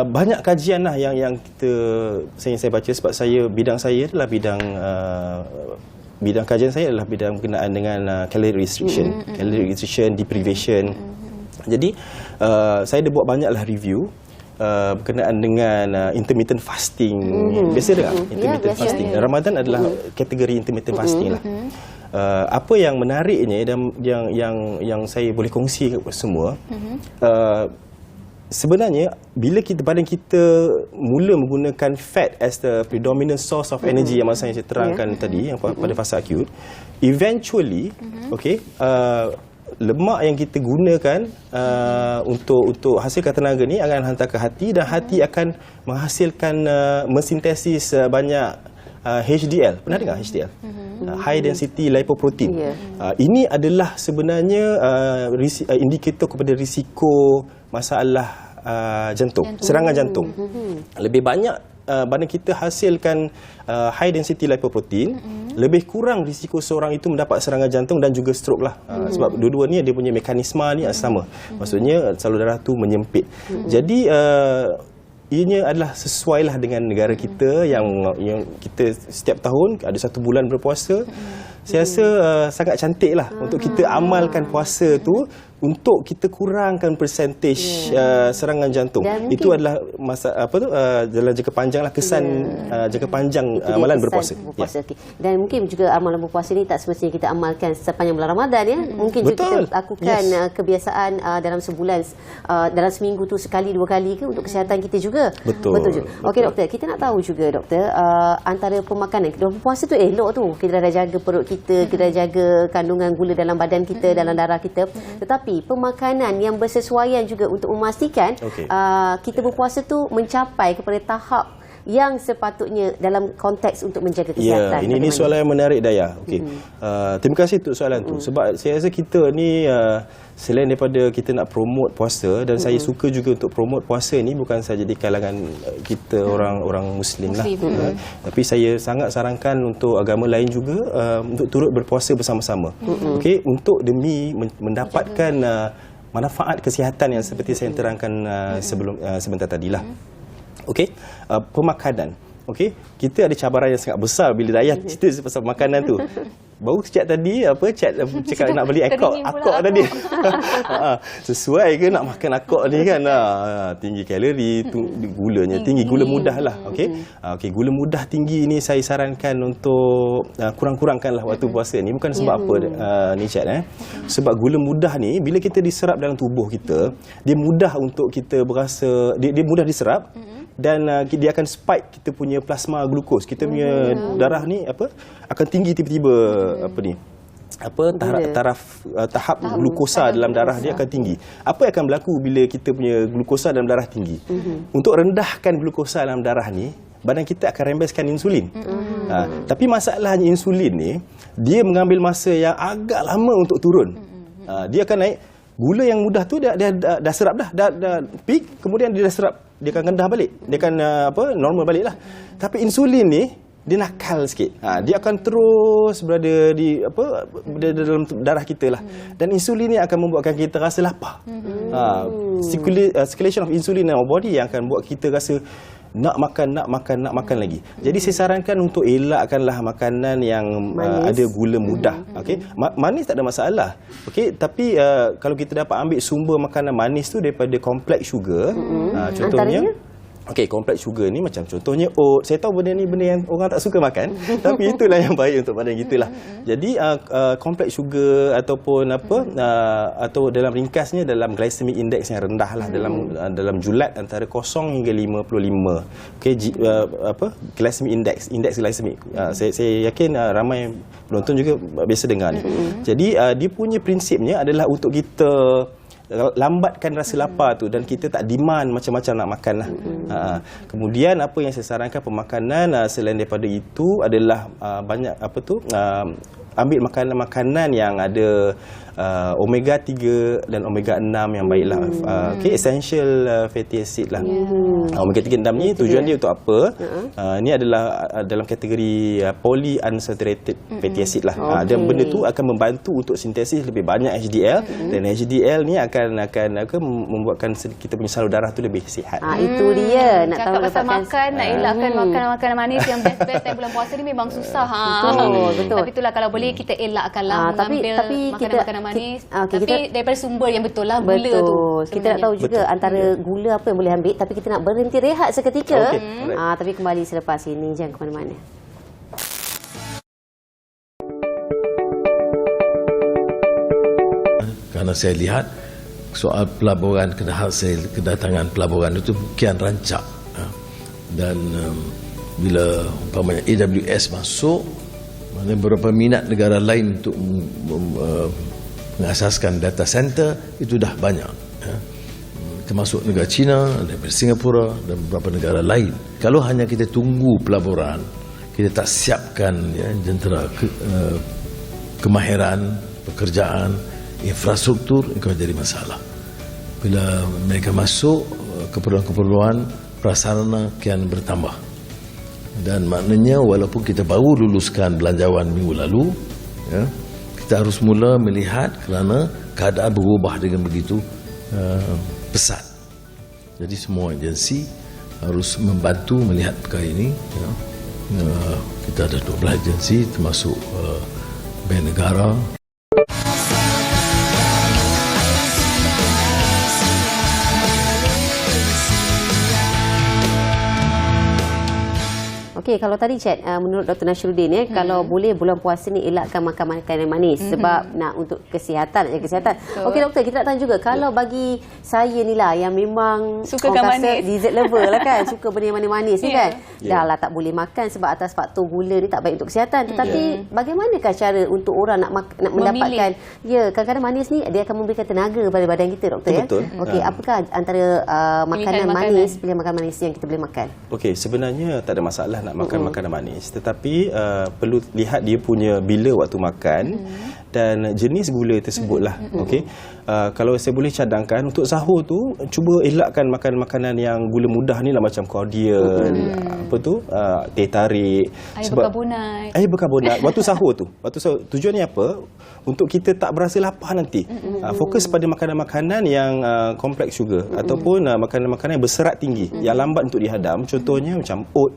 banyak kajian lah yang saya baca, sebab bidang saya adalah bidang kajian saya adalah bidang berkenaan dengan calorie restriction, deprivation. Jadi saya ada buat banyaklah review berkenaan dengan intermittent fasting. Biasa dengar intermittent fasting. Ramadan adalah kategori intermittent fasting lah. Apa yang menariknya dan yang saya boleh kongsi kepada semua, sebenarnya bila badan kita mula menggunakan fat as the predominant source of energy, yang masa yang saya terangkan tadi, yang pada fasa akut, eventually lemak yang kita gunakan untuk hasilkan tenaga ni akan hantar ke hati, dan hati akan menghasilkan mensintesis banyak HDL. Pernah dengar HDL? High density lipoprotein. Ini adalah sebenarnya indikator kepada risiko masalah jantung, serangan jantung. Lebih banyak badan kita hasilkan high density lipoprotein, lebih kurang risiko seorang itu mendapat serangan jantung dan juga stroke lah. Sebab dua-dua ni dia punya mekanisme ni sama. Maksudnya salur darah tu menyempit. Jadi ianya adalah sesuai lah dengan negara kita yang kita setiap tahun ada 1 bulan berpuasa. Saya rasa sangat cantik lah untuk kita amalkan puasa tu untuk kita kurangkan percentage serangan jantung. Itu adalah dalam jangka panjang lah, kesan jangka panjang amalan berpuasa. Dan mungkin juga amalan berpuasa ni tak semestinya kita amalkan sepanjang bulan Ramadan ya. Mungkin juga kita lakukan kebiasaan dalam sebulan, dalam seminggu tu sekali 2 kali ke, untuk kesihatan kita juga. Betul juga. Okey doktor, kita nak tahu juga doktor, antara pemakanan kita berpuasa tu elok tu, kita dah jaga perut kita dah jaga kandungan gula dalam badan kita, dalam darah kita, tetapi pemakanan yang bersesuaian juga untuk memastikan kita berpuasa tu mencapai kepada tahap yang sepatutnya dalam konteks untuk menjaga kesihatan. Ya, ini soalan yang menarik Daya. Okey. Terima kasih untuk soalan tu. Sebab saya rasa kita ni selain daripada kita nak promote puasa, dan saya suka juga untuk promote puasa ni bukan saja di kalangan kita orang Muslim lah. Tapi saya sangat sarankan untuk agama lain juga untuk turut berpuasa bersama-sama. Okey, untuk demi mendapatkan manfaat kesihatan yang seperti saya terangkan sebentar tadilah. Okey, pemakanan. Okey, kita ada cabaran yang sangat besar bila Daya cerita pasal makanan tu. baru chat tadi cakap nak beli akok tadi. Sesuai ke nak makan akok ni kan? Tinggi kalori, gulanya tinggi, gula mudah lah. Okey, gula mudah tinggi ni saya sarankan untuk kurang-kurangkanlah waktu puasa ni. Bukan sebab apa ni chat sebab gula mudah ni bila kita diserap dalam tubuh kita, dia mudah untuk kita berasa dia mudah diserap. Dan dia akan spike kita punya plasma glukos, kita punya darah ni akan tinggi tiba-tiba tahap glukosa dalam darah dia akan tinggi. Apa yang akan berlaku bila kita punya glukosa dalam darah tinggi? Untuk rendahkan glukosa dalam darah ni, badan kita akan rembeskan insulin. Tapi masalahnya insulin ni dia mengambil masa yang agak lama untuk turun. Dia akan naik. Gula yang mudah tu dah serap dah peak, kemudian dia dah serap, dia akan rendah balik, dia akan normal balik lah. Tapi insulin ni dia nakal sikit. Dia akan terus berada di dalam darah kita lah. Dan insulin ni akan membuatkan kita rasa lapar. Circulation of insulin in our body yang akan buat kita rasa nak makan lagi. Jadi saya sarankan untuk elakkanlah makanan yang ada gula mudah. Manis tak ada masalah. Tapi kalau kita dapat ambil sumber makanan manis tu daripada kompleks sugar, contohnya kompleks sugar ni macam contohnya oat. Saya tahu benda ni benda yang orang tak suka makan, tapi itulah yang baik untuk badan kita lah. Jadi kompleks sugar ataupun atau dalam ringkasnya dalam glycemic index yang rendah lah, dalam julat antara 0 hingga 55. Glycemic index glycemic. Saya yakin ramai penonton juga biasa dengar ni. Jadi dia punya prinsipnya adalah untuk kita lambatkan rasa lapar tu dan kita tak demand macam-macam nak makan lah. Kemudian apa yang saya sarankan pemakanan selain daripada itu adalah banyak ambil makanan-makanan yang ada omega 3 dan omega 6 yang baiklah. Essential fatty acid lah. Omega 3 dan 6 ni tujuan dia untuk apa? Ini adalah dalam kategori polyunsaturated fatty acid lah. Dan benda tu akan membantu untuk sintesis lebih banyak HDL, dan HDL ni akan membuatkan kita punya salur darah tu lebih sihat. Itu dia nak tahu pasal makan, nak elakkan makanan manis yang best time bulan puasa ni memang susah. Betul. Tapi itulah kalau boleh kita elakkanlah mengambil makanan-makanan manis. Tapi daripada sumber yang betul lah, gula tu. Kita nak tahu juga antara gula apa yang boleh ambil, tapi kita nak berhenti rehat seketika. Tapi kembali selepas ini, jangan ke mana-mana. Kerana saya lihat soal pelaburan, kedatangan pelaburan itu kian rancak. Dan bila umpamanya AWS masuk, mana beberapa minat negara lain untuk mengasaskan data center itu dah banyak. Termasuk negara China, daripada Singapura dan beberapa negara lain. Kalau hanya kita tunggu pelaburan, kita tak siapkan jentera kemahiran, pekerjaan, infrastruktur, itu akan jadi masalah. Bila mereka masuk, keperluan-keperluan prasarana kian bertambah. Dan maknanya walaupun kita baru luluskan belanjawan minggu lalu, kita harus mula melihat kerana keadaan berubah dengan begitu pesat. Jadi semua agensi harus membantu melihat perkara ini. Kita ada 12 agensi termasuk Bank Negara. Okey, kalau tadi chat menurut Dr. Nasruddin kalau boleh bulan puasa ni elakkan makan makanan manis sebab nak untuk kesihatan. Okey doktor, kita nak tanya juga kalau bagi saya ni lah yang memang suka manis, dessert lover lah kan, suka benda yang manis ni kan. Dah lah tak boleh makan sebab atas faktor gula ni tak baik untuk kesihatan. Tetapi bagaimanakah cara untuk orang nak mendapatkan kadang-kadang manis ni dia akan memberikan tenaga pada badan kita doktor Betul. Okey, apakah antara pilihan makanan manis yang kita boleh makan? Okey, sebenarnya tak ada masalah nak makan makanan manis, tetapi perlu lihat dia punya bila waktu makan dan jenis gula tersebutlah. Okey, kalau saya boleh cadangkan untuk sahur tu cuba elakkan makan makanan yang gula mudah ni lah, macam cordial, teh tarik, air berkarbonat waktu sahur tu. Tujuannya apa? Untuk kita tak berasa lapar nanti. Fokus pada makanan-makanan yang kompleks sugar ataupun makanan-makanan yang berserat tinggi yang lambat untuk dihadam, contohnya macam oat,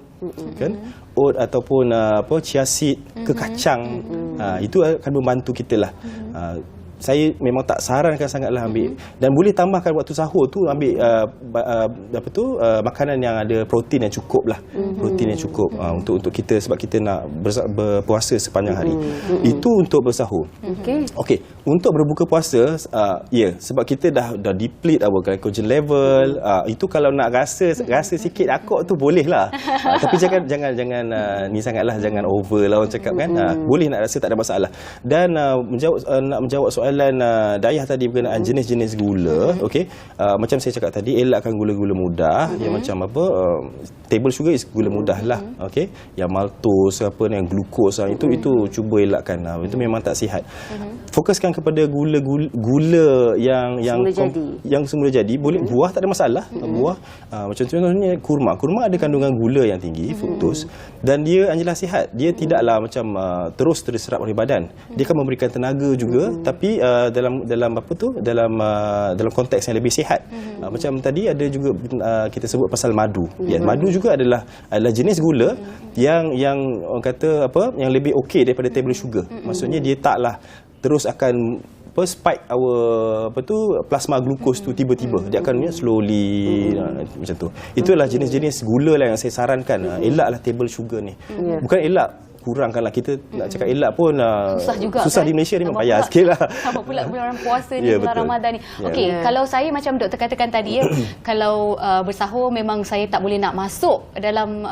kan, oat ataupun chia seed ke kacang, itu akan membantu kita lah. Saya memang tak sarankan sangatlah ambil, dan boleh tambahkan waktu sahur tu ambil makanan yang ada protein yang cukup lah, protein yang cukup untuk kita, sebab kita nak berpuasa sepanjang hari. Itu untuk bersahur. Okey, untuk berbuka puasa, sebab kita dah deplete our glycogen level. Itu kalau nak rasa sikit akak tu boleh lah. Tapi jangan ni sangatlah, jangan over lah orang cakap kan. Boleh nak rasa, tak ada masalah. Dan nak menjawab soalan Dayah tadi berkenaan jenis-jenis gula, okey, macam saya cakap tadi, elakkan gula-gula mudah, yang macam table sugar is gula mudah lah, okey, yang maltose apa, yang glukos, itu cuba elakkan, itu memang tak sihat. Fokuskan kepada gula yang semula jadi. Boleh buah, tak ada masalah. Buah macam contohnya kurma ada kandungan gula yang tinggi, fruktos, dan dia adalah sihat. Dia tidaklah macam terus terserap oleh badan. Dia akan memberikan tenaga juga, tapi dalam dalam konteks yang lebih sihat. Macam tadi ada juga kita sebut pasal madu. Madu juga adalah jenis gula yang orang kata yang lebih okey daripada table sugar. Maksudnya dia taklah terus akan spike our plasma glukos tu tiba-tiba. Dia akan slowly macam tu. Itulah jenis-jenis gula lah yang saya sarankan. Elaklah table sugar ni. Bukan elak, kurangkanlah. Kita nak cakap elak pun susah juga, susah kan? Di Malaysia ni memang payah sikit lah. Sama pula bulan puasa ni, bulan Ramadan ni. Okey, kalau saya macam doktor katakan tadi kalau bersahur memang saya tak boleh nak masuk dalam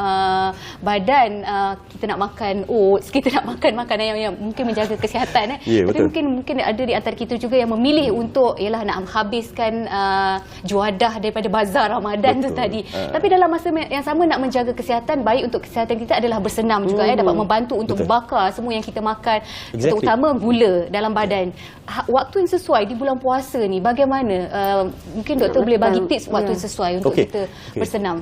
badan, kita nak makan oats, kita nak makan makanan yang mungkin menjaga kesihatan. Tapi mungkin ada di antara kita juga yang memilih untuk nak habiskan juadah daripada bazar Ramadan tu tadi. Tapi dalam masa yang sama nak menjaga kesihatan, baik untuk kesihatan kita adalah bersenam juga, dapat membantu untuk bakar semua yang kita makan, terutama gula dalam badan. Waktu yang sesuai di bulan puasa ni bagaimana? Mungkin doktor boleh bagi tips waktu yang sesuai untuk kita bersenam.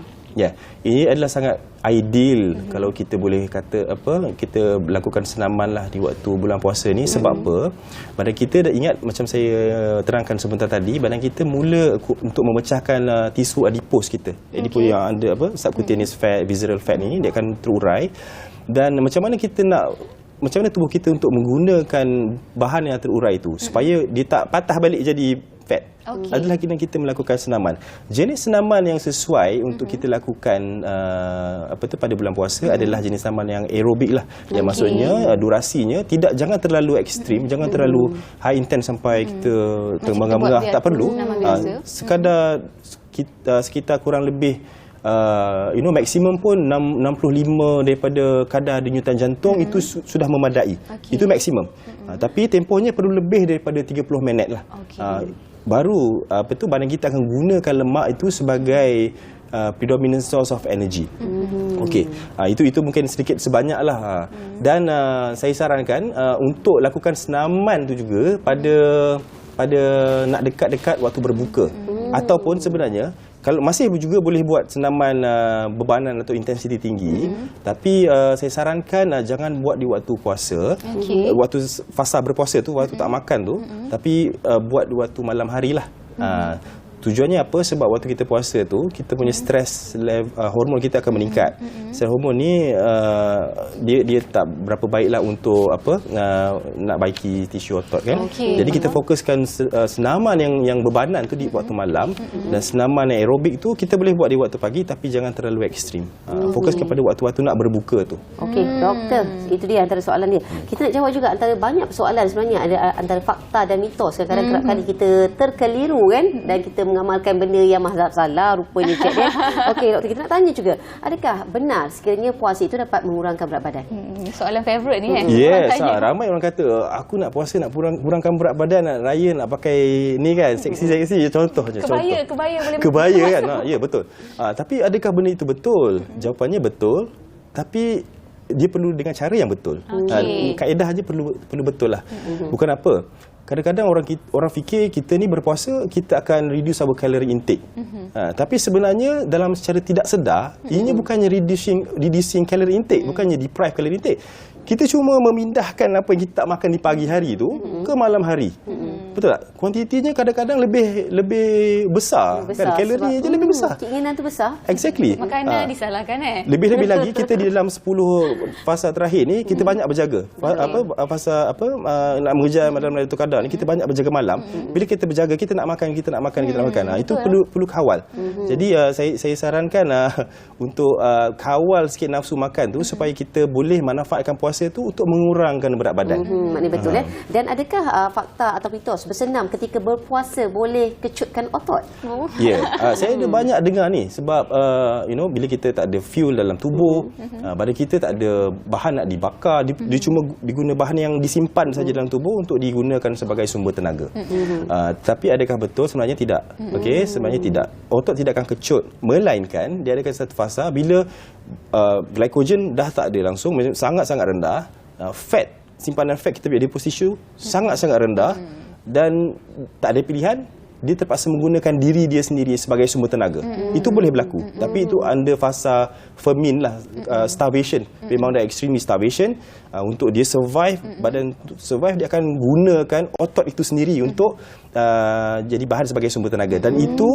Ini adalah sangat ideal kalau kita boleh kata kita lakukan senaman lah di waktu bulan puasa ni. Sebab apa? Badan kita dah ingat, macam saya terangkan sebentar tadi, badan kita mula untuk memecahkan tisu adipos kita. Adipos yang ada subcutaneous fat, visceral fat ni, dia akan terurai. Dan macam mana tubuh kita untuk menggunakan bahan yang terurai itu supaya dia tak patah balik jadi fat. Adalah kita melakukan senaman. Jenis senaman yang sesuai untuk kita lakukan pada bulan puasa adalah jenis senaman yang aerobik lah. Yang maksudnya durasinya jangan terlalu ekstrim, jangan terlalu high intense sampai kita termengah-mengah, tak perlu. Sekadar sekitar kurang lebih maksimum pun 65 daripada kadar denyutan jantung, itu sudah memadai. Itu maksimum. Tapi tempohnya perlu lebih daripada 30 minit lah. Baru badan kita akan gunakan lemak itu sebagai predominant source of energy. Itu mungkin sedikit sebanyak lah. Dan saya sarankan untuk lakukan senaman tu juga pada nak dekat-dekat waktu berbuka. Ataupun sebenarnya kalau masih juga boleh buat senaman bebanan atau intensiti tinggi, tapi saya sarankan jangan buat di waktu puasa, waktu fasa berpuasa tu, waktu tak makan tu, tapi buat di waktu malam hari lah. Tujuannya apa? Sebab waktu kita puasa tu, kita punya stres hormon kita akan meningkat. Stres hormon ni dia tak berapa baiklah untuk nak baiki tisu otot kan. Jadi kita fokuskan senaman yang bebanan tu di waktu malam, dan senaman yang aerobik tu kita boleh buat di waktu pagi, tapi jangan terlalu ekstrim. Fokus kepada waktu-waktu nak berbuka tu. Doktor, itu dia antara soalan dia. Kita nak jawab juga antara banyak soalan sebenarnya, ada antara fakta dan mitos. Kadang-kadang kerap kali kita terkeliru kan, dan kita mengamalkan benda yang mazhab salah rupanya cik dia. Doktor, kita nak tanya juga, adakah benar sekiranya puasa itu dapat mengurangkan berat badan? Soalan favourite ni kan. Yes, ramai orang kata aku nak puasa nak kurangkan berat badan, nak raya nak pakai ni kan, seksi-seksi, contoh je. Kebaya boleh. Kebaya kan. Ya, betul. Tapi adakah benda itu betul? Jawapannya betul, tapi dia perlu dengan cara yang betul. Kaedah aja perlu betul lah. Bukan apa. Kadang-kadang orang fikir kita ni berpuasa, kita akan reduce our calorie intake. Tapi sebenarnya dalam secara tidak sedar, ini bukannya reducing calorie intake, bukannya deprive calorie intake. Kita cuma memindahkan apa yang kita tak makan di pagi hari tu ke malam hari. Betul tak? Kuantitinya kadang-kadang lebih besar. Kan? Kalori je lebih besar. Keinginan tu besar. Exactly. Makanan disalahkan Lebih-lebih lagi kita di dalam 10 fasa terakhir ni kita banyak berjaga. Fasa nak mengejar dalam Lailatul Qadar ni kita banyak berjaga malam. Bila kita berjaga kita nak makan. Itu perlu kawal. Jadi saya sarankan untuk kawal sikit nafsu makan tu supaya kita boleh manfaatkan puasa tu untuk mengurangkan berat badan. Maknanya betul Dan adakah fakta atau mitos bersenam ketika berpuasa boleh kecutkan otot? Saya ada banyak dengar ni sebab bila kita tak ada fuel dalam tubuh, badan kita tak ada bahan nak dibakar, dia cuma diguna bahan yang disimpan saja dalam tubuh untuk digunakan sebagai sumber tenaga. Tapi adakah betul? Sebenarnya tidak. Okey, sebenarnya tidak. Otot tidak akan kecut, melainkan dia ada satu fasa bila glycogen dah tak ada langsung, sangat-sangat rendah, simpanan fat kita punya deposit tissue sangat-sangat rendah dan tak ada pilihan, dia terpaksa menggunakan diri dia sendiri sebagai sumber tenaga. Itu boleh berlaku. Tapi itu under fasa famine lah, starvation. Memang dah extremely starvation. Untuk dia survive, badan survive, dia akan gunakan otot itu sendiri untuk jadi bahan sebagai sumber tenaga. Dan itu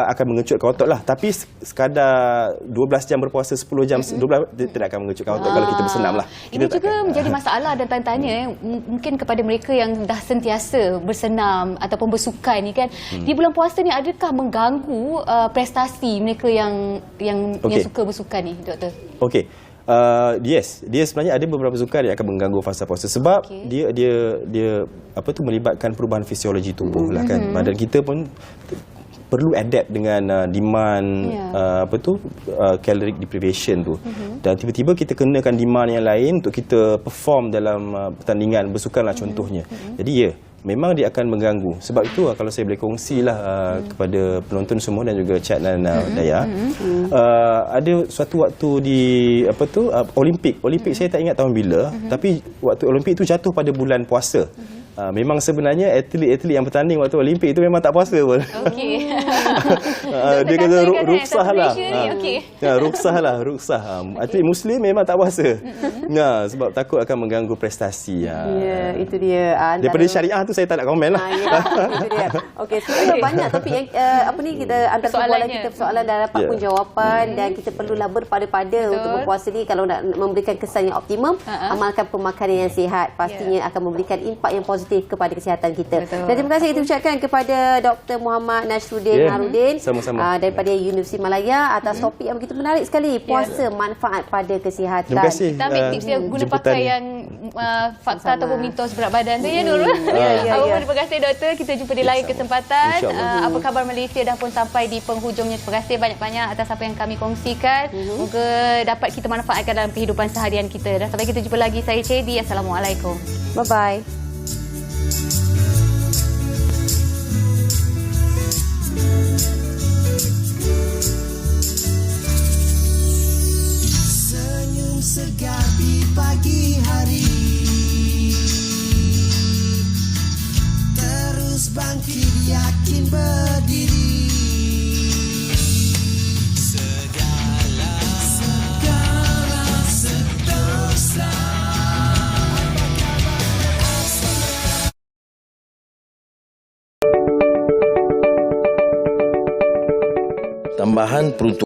akan mengecutkan otot lah. Tapi sekadar 12 jam berpuasa, 10 jam, 12, dia tidak akan mengecutkan otot kalau kita bersenam lah. Ini juga menjadi masalah dan tanya-tanya mungkin kepada mereka yang dah sentiasa bersenam ataupun bersukan ni kan. Di bulan puasa ni adakah mengganggu prestasi mereka yang suka bersukan ni, Doktor? Okey. Yes, dia sebenarnya ada beberapa sukan yang akan mengganggu fasa puasa sebab dia melibatkan perubahan fisiologi tubuh lah kan. Badan kita pun perlu adapt dengan demand caloric deprivation tu. Dan tiba-tiba kita kenakan demand yang lain untuk kita perform dalam pertandingan bersukan lah contohnya. Jadi memang dia akan mengganggu. Sebab itu kalau saya boleh kongsilah kepada penonton semua dan juga Chat dan Daya, ada suatu waktu di Olimpik saya tak ingat tahun bila, tapi waktu Olimpik itu jatuh pada bulan puasa. Memang sebenarnya atlet-atlet yang bertanding waktu Olimpik itu memang tak puasa pun. Okey. Dia kata ruksah lah. Ruksah. Atlet Muslim memang tak puasa. Sebab takut akan mengganggu prestasi. Itu dia. Daripada syariah tu saya tak nak komen lah. Itu dia. Okey, sebenarnya banyak topik yang kita antara persoalan dah dapat pun jawapan dan kita perlulah berpada-pada untuk berpuasa ni. Kalau nak memberikan kesan yang optimum, amalkan pemakanan yang sihat. Pastinya akan memberikan impak yang positif kepada kesihatan kita. Dan terima kasih kita ucapkan kepada Dr. Muhammad Nasruddin Harudin daripada Universiti Malaya atas topik yang begitu menarik sekali, puasa manfaat pada kesihatan. Terima kasih. Kita ambil tips dia guna pakai yang fakta ataupun mitos berat badan tu ya Nur. Terima kasih Doktor. Kita jumpa di lain kesempatan. Apa khabar Malaysia dah pun sampai di penghujungnya. Terima kasih banyak-banyak atas apa yang kami kongsikan. Moga dapat kita manfaatkan dalam kehidupan seharian kita. Dan sampai kita jumpa lagi, saya Cedi. Assalamualaikum. Bye-bye. Segar di pagi hari, terus bangkit yakin berdiri. Segala seterusnya. Tambahan peruntukan